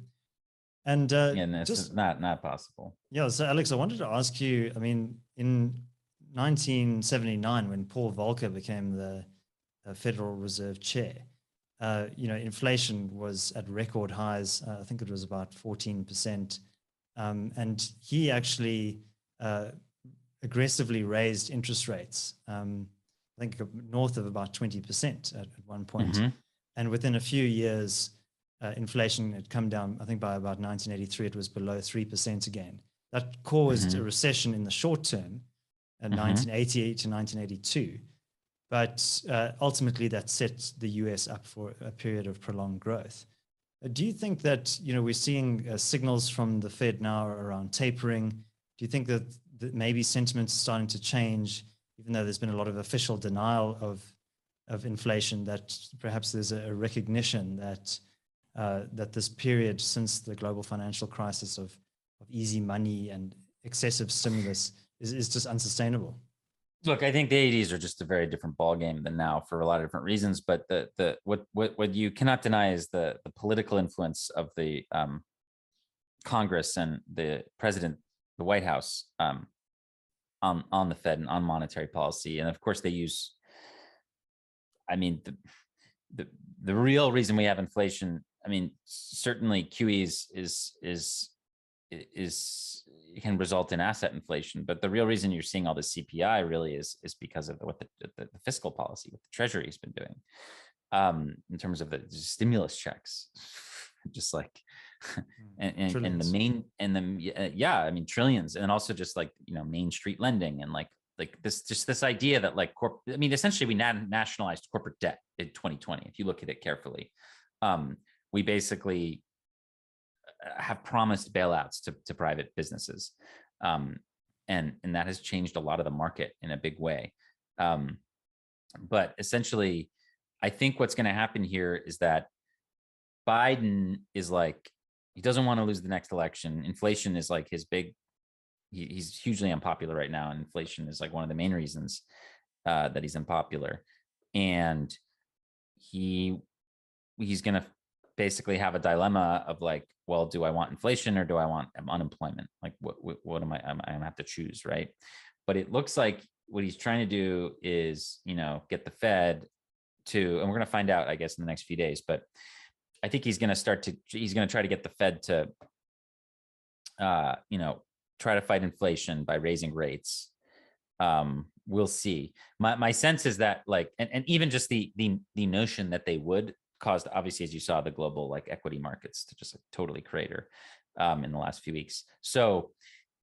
And it's just not possible. Yeah, so Alex, I wanted to ask you, I mean, in 1979, when Paul Volcker became the Federal Reserve Chair, inflation was at record highs. I think it was about 14%. And he actually aggressively raised interest rates, I think north of about 20% at one point. Mm-hmm. And within a few years, inflation had come down. I think by about 1983, it was below 3% again. That caused a recession in the short term, 1988 to 1982. But ultimately, that set the US up for a period of prolonged growth. Do you think that we're seeing signals from the Fed now around tapering? Do you think that maybe sentiment's starting to change, even though there's been a lot of official denial of inflation, that perhaps there's a recognition that that this period since the global financial crisis of easy money and excessive stimulus is just unsustainable? Look, I think the 80s are just a very different ballgame than now for a lot of different reasons. But what you cannot deny is the political influence of the Congress and the president, the White House, on the Fed and on monetary policy. And of course, they use. I mean, the the real reason we have inflation. I mean, certainly QEs is can result in asset inflation, but the real reason you're seeing all this CPI really is because of what the fiscal policy, what the Treasury has been doing, in terms of the stimulus checks, just like and the Trillions. main and the yeah, I mean trillions, and also just like Main Street lending and like this idea that like I mean essentially we nationalized corporate debt in 2020. If you look at it carefully, we basically have promised bailouts to private businesses, and that has changed a lot of the market in a big way. But essentially, I think what's going to happen here is that Biden is like, he doesn't want to lose the next election. Inflation is like his big. He's hugely unpopular right now, and inflation is like one of the main reasons that he's unpopular, and he's going to basically have a dilemma of like, well, do I want inflation or do I want unemployment? Like, what am I? I'm gonna have to choose, right? But it looks like what he's trying to do is, get the Fed to, and we're gonna find out, I guess, in the next few days. But I think he's gonna try to get the Fed to, try to fight inflation by raising rates. We'll see. My sense is that like, and even just the notion that they would caused, obviously, as you saw, the global like equity markets to just like totally crater in the last few weeks. So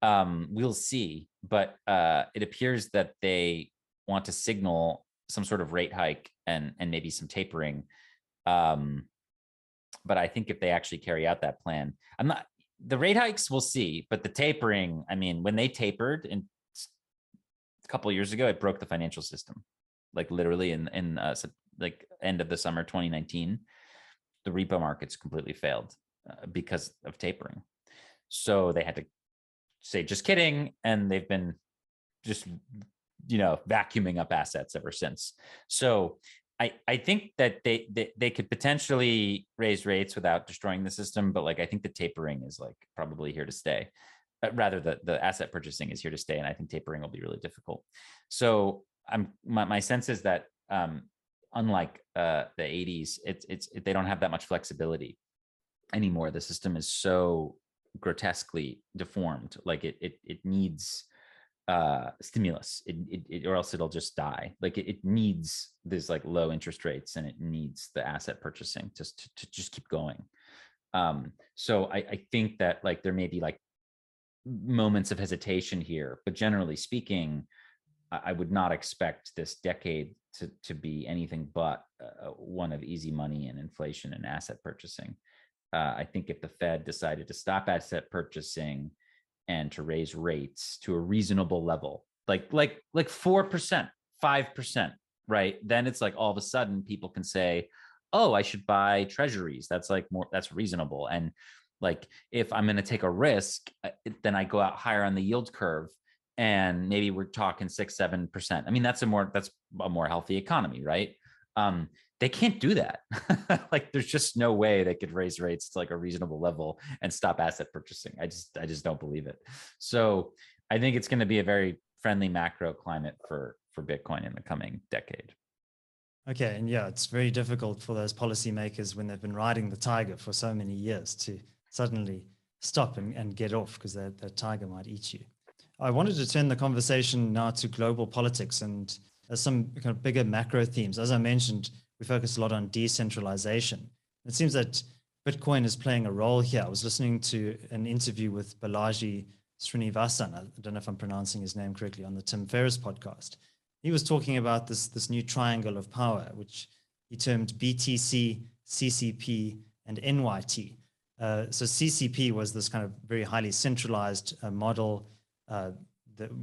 we'll see, but it appears that they want to signal some sort of rate hike and maybe some tapering. But I think if they actually carry out that plan, the rate hikes we'll see, but the tapering, I mean, when they tapered in a couple of years ago, it broke the financial system, like literally in like end of the summer 2019, the repo markets completely failed because of tapering. So they had to say, just kidding. And they've been just, vacuuming up assets ever since. So I think that they could potentially raise rates without destroying the system. But like, I think the tapering is like probably here to stay. Rather, the asset purchasing is here to stay. And I think tapering will be really difficult. So my sense is that, unlike the 80s, they don't have that much flexibility anymore. The system is so grotesquely deformed. Like it needs stimulus, or else it'll just die. Like it needs this like low interest rates, and it needs the asset purchasing to just keep going. So I think that like there may be like moments of hesitation here, but generally speaking, I would not expect this decade to be anything but one of easy money and inflation and asset purchasing. I think if the Fed decided to stop asset purchasing and to raise rates to a reasonable level, like 4%, 5%, right? Then it's like all of a sudden people can say, oh, I should buy treasuries. That's like that's reasonable. And like, if I'm going to take a risk, then I go out higher on the yield curve, and maybe we're talking 6-7%. I mean, that's a more healthy economy, right? They can't do that. Like, there's just no way they could raise rates to like a reasonable level and stop asset purchasing. I just don't believe it. So I think it's going to be a very friendly macro climate for Bitcoin in the coming decade. Okay, and yeah, it's very difficult for those policymakers when they've been riding the tiger for so many years to suddenly stop and get off, because that tiger might eat you. I wanted to turn the conversation now to global politics and some kind of bigger macro themes. As I mentioned, we focus a lot on decentralization. It seems that Bitcoin is playing a role here. I was listening to an interview with Balaji Srinivasan. I don't know if I'm pronouncing his name correctly, on the Tim Ferriss podcast. He was talking about this new triangle of power, which he termed BTC, CCP, and NYT. So CCP was this kind of very highly centralized model,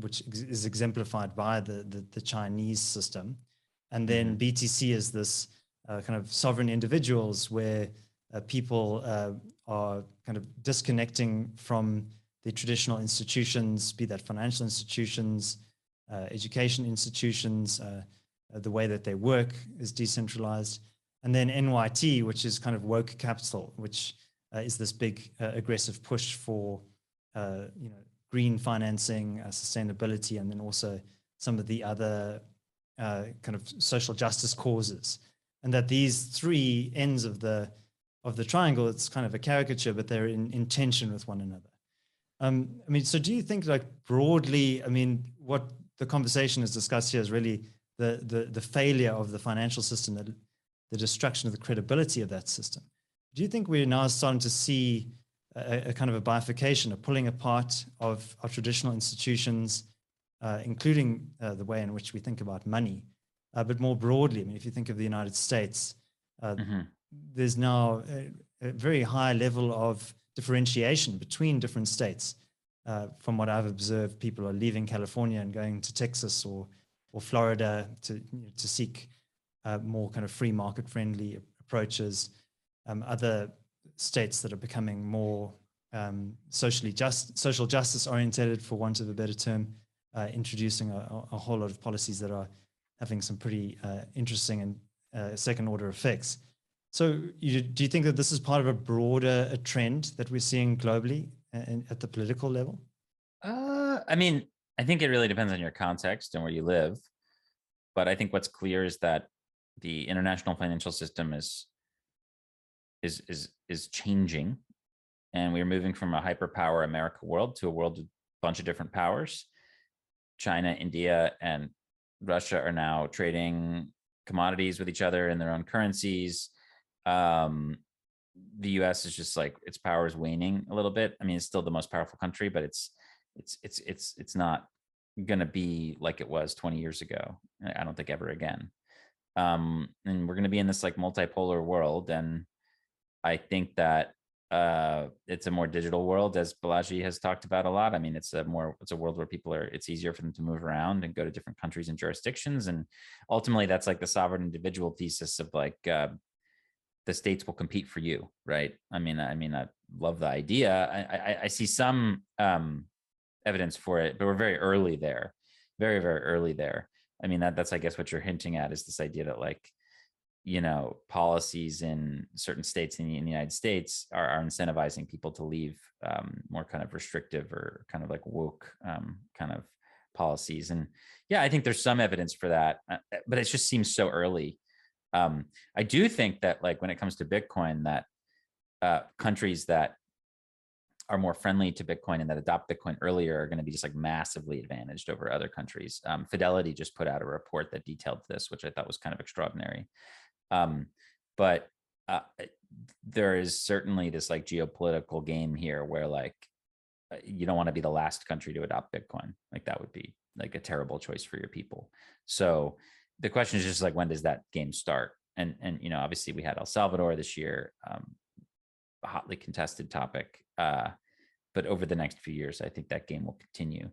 which is exemplified by the Chinese system. And then BTC is this kind of sovereign individuals, where people are kind of disconnecting from the traditional institutions, be that financial institutions, education institutions, the way that they work is decentralized. And then NYT, which is kind of woke capital, which is this big aggressive push for green financing, sustainability, and then also some of the other kind of social justice causes. And that these three ends of the triangle, it's kind of a caricature, but they're in tension with one another. I mean, so do you think, like, broadly, I mean, what the conversation is discussed here is really the failure of the financial system, the destruction of the credibility of that system. Do you think we're now starting to see a kind of a bifurcation, a pulling apart of our traditional institutions, including the way in which we think about money, but more broadly? I mean, if you think of the United States, there's now a very high level of differentiation between different states. From what I've observed, people are leaving California and going to Texas or Florida to seek more kind of free market friendly approaches. Other states that are becoming more social justice oriented, for want of a better term, introducing a whole lot of policies that are having some pretty interesting and second order effects. So do you think that this is part of a broader trend that we're seeing globally at the political level? I mean, I think it really depends on your context and where you live. But I think what's clear is that the international financial system is changing, and we're moving from a hyperpower America world to a world with a bunch of different powers. China, India, and Russia are now trading commodities with each other in their own currencies. The US is just like, its power is waning a little bit. I mean, it's still the most powerful country, but it's not going to be like it was 20 years ago. I don't think ever again. And we're going to be in this like multipolar world. And I think that it's a more digital world, as Balaji has talked about a lot. I mean, it's a world where it's easier for them to move around and go to different countries and jurisdictions. And ultimately that's like the sovereign individual thesis of like, the states will compete for you, right? I mean, I love the idea. I see some evidence for it, but we're very early there, very, very early there. I mean, that's I guess what you're hinting at is this idea that, like, policies in certain states in the United States are incentivizing people to leave more kind of restrictive or kind of like woke kind of policies. And yeah, I think there's some evidence for that, but it just seems so early. I do think that, like, when it comes to Bitcoin, that countries that are more friendly to Bitcoin and that adopt Bitcoin earlier are going to be just like massively advantaged over other countries. Fidelity just put out a report that detailed this, which I thought was kind of extraordinary. But there is certainly this like geopolitical game here where, like, you don't want to be the last country to adopt Bitcoin. Like, that would be like a terrible choice for your people. So the question is just like, when does that game start? And obviously we had El Salvador this year, a hotly contested topic. But over the next few years, I think that game will continue.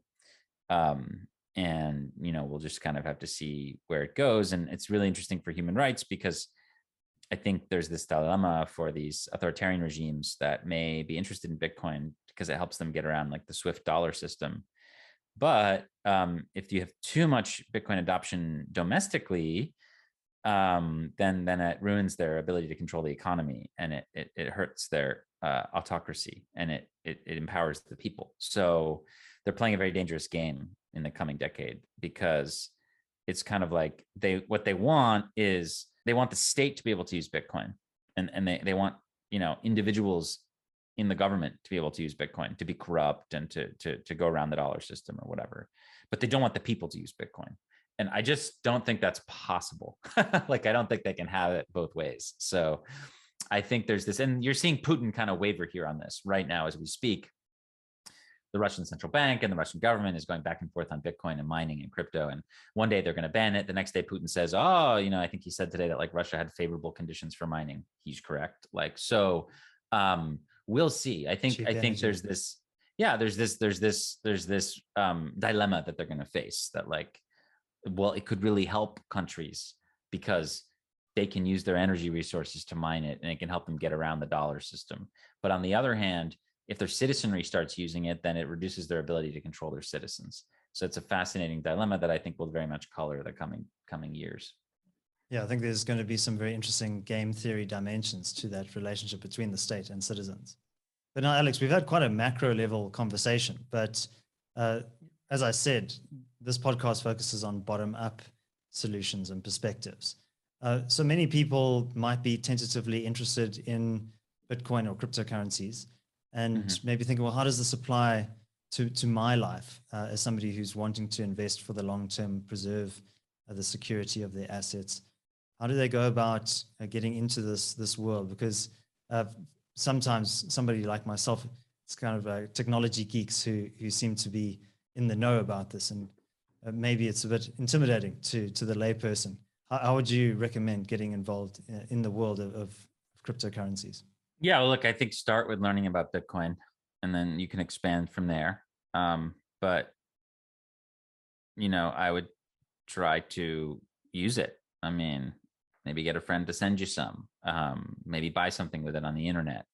And we'll just kind of have to see where it goes. And it's really interesting for human rights, because I think there's this dilemma for these authoritarian regimes that may be interested in Bitcoin because it helps them get around like the SWIFT dollar system. But if you have too much Bitcoin adoption domestically, then it ruins their ability to control the economy, and it hurts their autocracy, and it empowers the people. So they're playing a very dangerous game in the coming decade, because it's kind of like what they want is they want the state to be able to use Bitcoin, and they want individuals in the government to be able to use Bitcoin, to be corrupt and to go around the dollar system or whatever. But they don't want the people to use Bitcoin. And I just don't think that's possible. Like, I don't think they can have it both ways. So I think there's this, and you're seeing Putin kind of waver here on this right now as we speak. The Russian central bank and the Russian government is going back and forth on Bitcoin and mining and crypto. And one day they're going to ban it. The next day Putin says, oh, I think he said today that like Russia had favorable conditions for mining. He's correct. Like, so we'll see. I think there's this, there's this dilemma that they're going to face, that like, well, it could really help countries because they can use their energy resources to mine it, and it can help them get around the dollar system. But on the other hand, if their citizenry starts using it, then it reduces their ability to control their citizens. So it's a fascinating dilemma that I think will very much color the coming years. Yeah, I think there's going to be some very interesting game theory dimensions to that relationship between the state and citizens. But now, Alex, we've had quite a macro level conversation, but uh, as I said, this podcast focuses on bottom up solutions and perspectives. So many people might be tentatively interested in Bitcoin or cryptocurrencies and maybe thinking, well, how does this apply to my life as somebody who's wanting to invest for the long term, preserve the security of their assets? How do they go about getting into this world? Because sometimes somebody like myself, it's kind of technology geeks who seem to be in the know about this, and maybe it's a bit intimidating to the layperson. How would you recommend getting involved in the world of cryptocurrencies? Yeah, well, look, I think start with learning about Bitcoin, and then you can expand from there. But I would try to use it. I mean, maybe get a friend to send you some. Maybe buy something with it on the internet.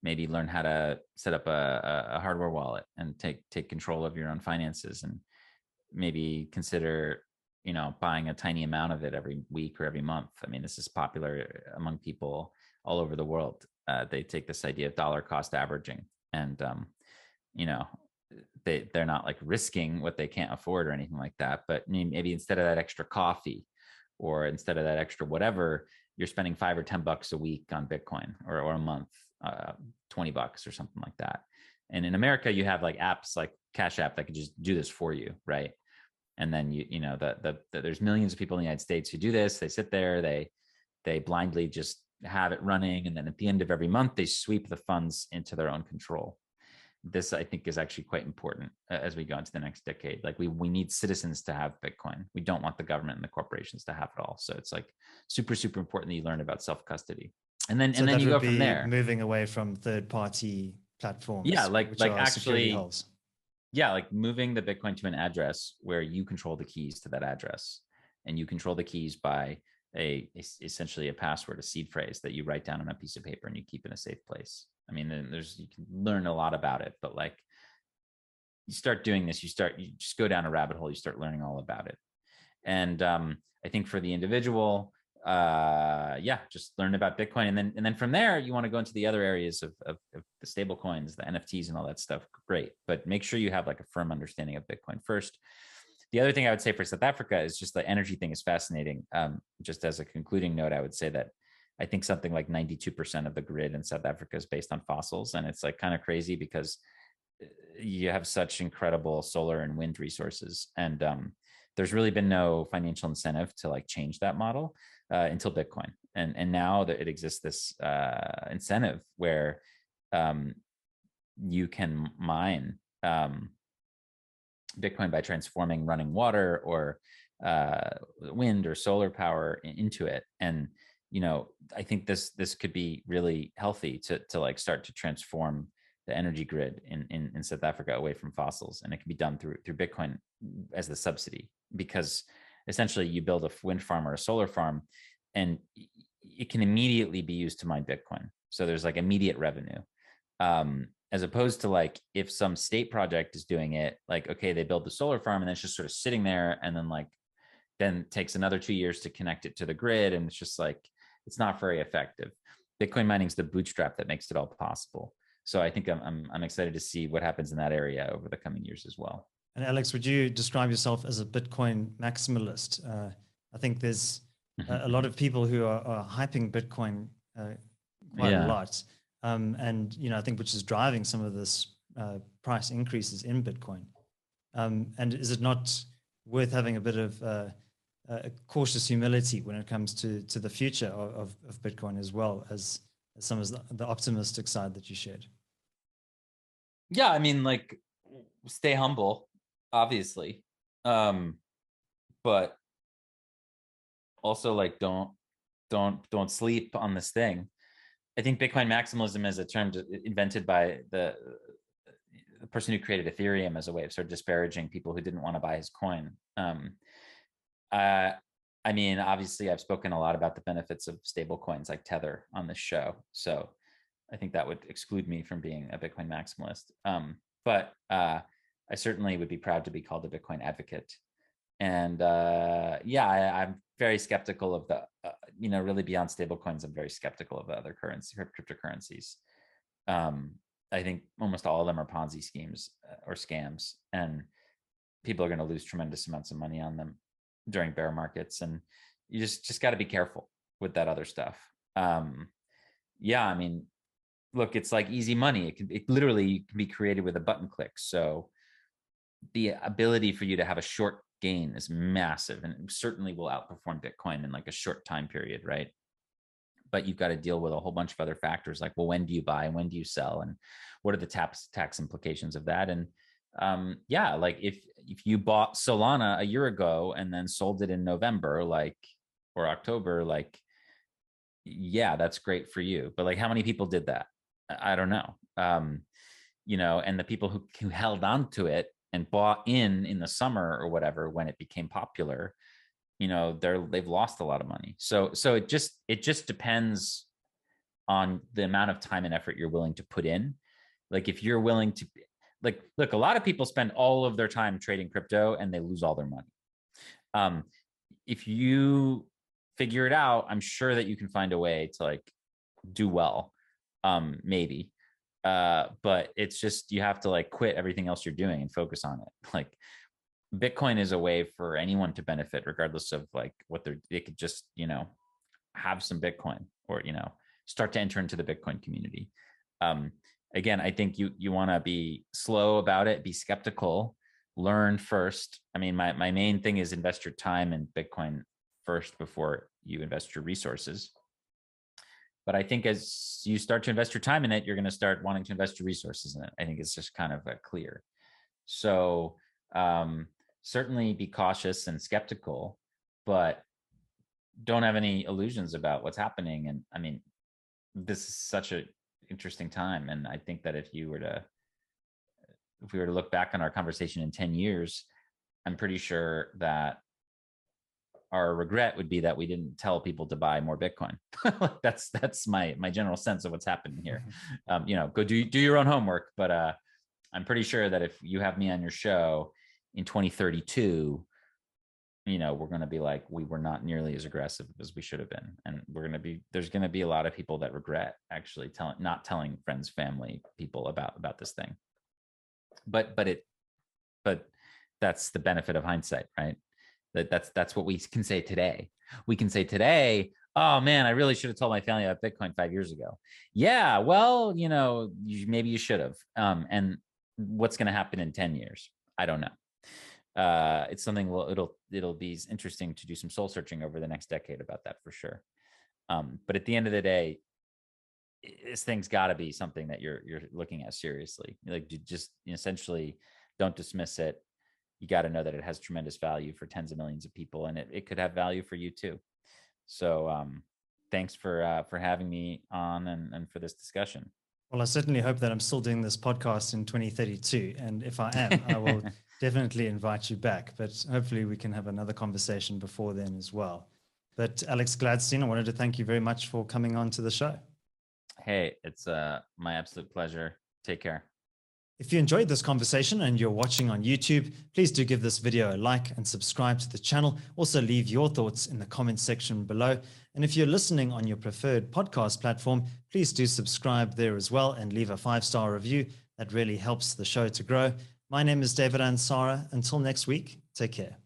Maybe learn how to set up a hardware wallet and take control of your own finances, and maybe consider buying a tiny amount of it every week or every month. I mean, this is popular among people all over the world. They take this idea of dollar cost averaging, and they're not like risking what they can't afford or anything like that. But maybe instead of that extra coffee, or instead of that extra whatever, you're spending $5 or $10 a week on Bitcoin, or a month, $20 or something like that. And in America, you have like apps like Cash App that could just do this for you, right? And then there's millions of people in the United States who do this. They sit there, they blindly just have it running, and then at the end of every month, they sweep the funds into their own control. This, I think, is actually quite important as we go into the next decade. Like we need citizens to have Bitcoin. We don't want the government and the corporations to have it all. So it's like super, super important that you learn about self-custody. And then you go from there. Moving away from third-party platforms. Yeah, like actually, holes. Yeah, like moving the Bitcoin to an address where you control the keys to that address, and you control the keys by essentially a password, a seed phrase that you write down on a piece of paper and you keep in a safe place. I mean, you can learn a lot about it, but like you start doing this, you just go down a rabbit hole, you start learning all about it. And I think for the individual, just learn about Bitcoin, and then from there you want to go into the other areas of the stable coins, the NFTs and all that stuff. Great, but make sure you have like a firm understanding of Bitcoin first. The other thing I would say for South Africa is just the energy thing is fascinating. Just as a concluding note, I would say that I think something like 92% of the grid in South Africa is based on fossils, and it's like kind of crazy because you have such incredible solar and wind resources, and there's really been no financial incentive to like change that model until Bitcoin. And now that it exists, this incentive where you can mine Bitcoin by transforming running water or wind or solar power into it. And I think this could be really healthy to like start to transform the energy grid in South Africa away from fossils, and it can be done through Bitcoin as the subsidy, because essentially you build a wind farm or a solar farm, and it can immediately be used to mine Bitcoin. So there's like immediate revenue, as opposed to like if some state project is doing it, like okay, they build the solar farm and then it's just sort of sitting there, and then it takes another 2 years to connect it to the grid, and it's just like it's not very effective. Bitcoin mining is the bootstrap that makes it all possible. So I think I'm excited to see what happens in that area over the coming years as well. And Alex, would you describe yourself as a Bitcoin maximalist? I think there's a lot of people who are hyping Bitcoin quite a lot, and I think which is driving some of this price increases in Bitcoin. And is it not worth having a bit of a cautious humility when it comes to the future of Bitcoin, as well as some of the optimistic side that you shared? Yeah, I mean, like, stay humble, obviously, but also like don't sleep on this thing. I think Bitcoin maximalism is a term invented by the person who created Ethereum as a way of sort of disparaging people who didn't want to buy his coin. I mean, obviously, I've spoken a lot about the benefits of stable coins like Tether on this show, so I think that would exclude me from being a Bitcoin maximalist. But I I certainly would be proud to be called a Bitcoin advocate. And yeah, I'm very skeptical of the, really beyond stablecoins, I'm very skeptical of the other cryptocurrencies. I think almost all of them are Ponzi schemes or scams, and people are going to lose tremendous amounts of money on them during bear markets. And you just got to be careful with that other stuff. Yeah, I mean, look, it's like easy money. It literally can be created with a button click. So the ability for you to have a short gain is massive, and it certainly will outperform Bitcoin in like a short time period, right? But you've got to deal with a whole bunch of other factors, like, well, when do you buy and when do you sell, and what are the tax implications of that? And yeah, like if you bought Solana a year ago and then sold it in November, like, or October, like, yeah, that's great for you. But like, how many people did that? I don't know. And the people who held on to it and bought in the summer or whatever, when it became popular, they've lost a lot of money. So it just depends on the amount of time and effort you're willing to put in. Like, if you're willing to, like, look, a lot of people spend all of their time trading crypto and they lose all their money. If you figure it out, I'm sure that you can find a way to like do well, maybe. But it's just, you have to like quit everything else you're doing and focus on it. Like, Bitcoin is a way for anyone to benefit, regardless of like what they could just, have some Bitcoin, or, start to enter into the Bitcoin community. Again, I think you want to be slow about it, be skeptical, learn first. I mean, my main thing is invest your time in Bitcoin first before you invest your resources. But I think as you start to invest your time in it, you're going to start wanting to invest your resources in it. I think it's just kind of clear. So certainly be cautious and skeptical, but don't have any illusions about what's happening. And I mean, this is such an interesting time. And I think that if we were to look back on our conversation in 10 years, I'm pretty sure that our regret would be that we didn't tell people to buy more Bitcoin. That's my general sense of what's happening here. Go do your own homework. But I'm pretty sure that if you have me on your show in 2032, we're going to be like, we were not nearly as aggressive as we should have been. And there's going to be a lot of people that regret actually not telling friends, family, people about this thing. But that's the benefit of hindsight, right? That's what we can say today. We can say today, oh man, I really should have told my family about Bitcoin 5 years ago. Yeah, well, maybe you should have. And what's going to happen in 10 years? I don't know. It's something it'll be interesting to do some soul searching over the next decade about that, for sure. But at the end of the day, this thing's got to be something that you're looking at seriously. Like, you just essentially don't dismiss it. You got to know that it has tremendous value for tens of millions of people, and it could have value for you too. So thanks for having me on and for this discussion. Well, I certainly hope that I'm still doing this podcast in 2032. And if I am, I will definitely invite you back. But hopefully we can have another conversation before then as well. But Alex Gladstein, I wanted to thank you very much for coming on to the show. Hey, it's my absolute pleasure. Take care. If you enjoyed this conversation and you're watching on YouTube, please do give this video a like and subscribe to the channel. Also leave your thoughts in the comments section below. And if you're listening on your preferred podcast platform, please do subscribe there as well and leave a 5-star review. That really helps the show to grow. My name is David Ansara. Until next week, take care.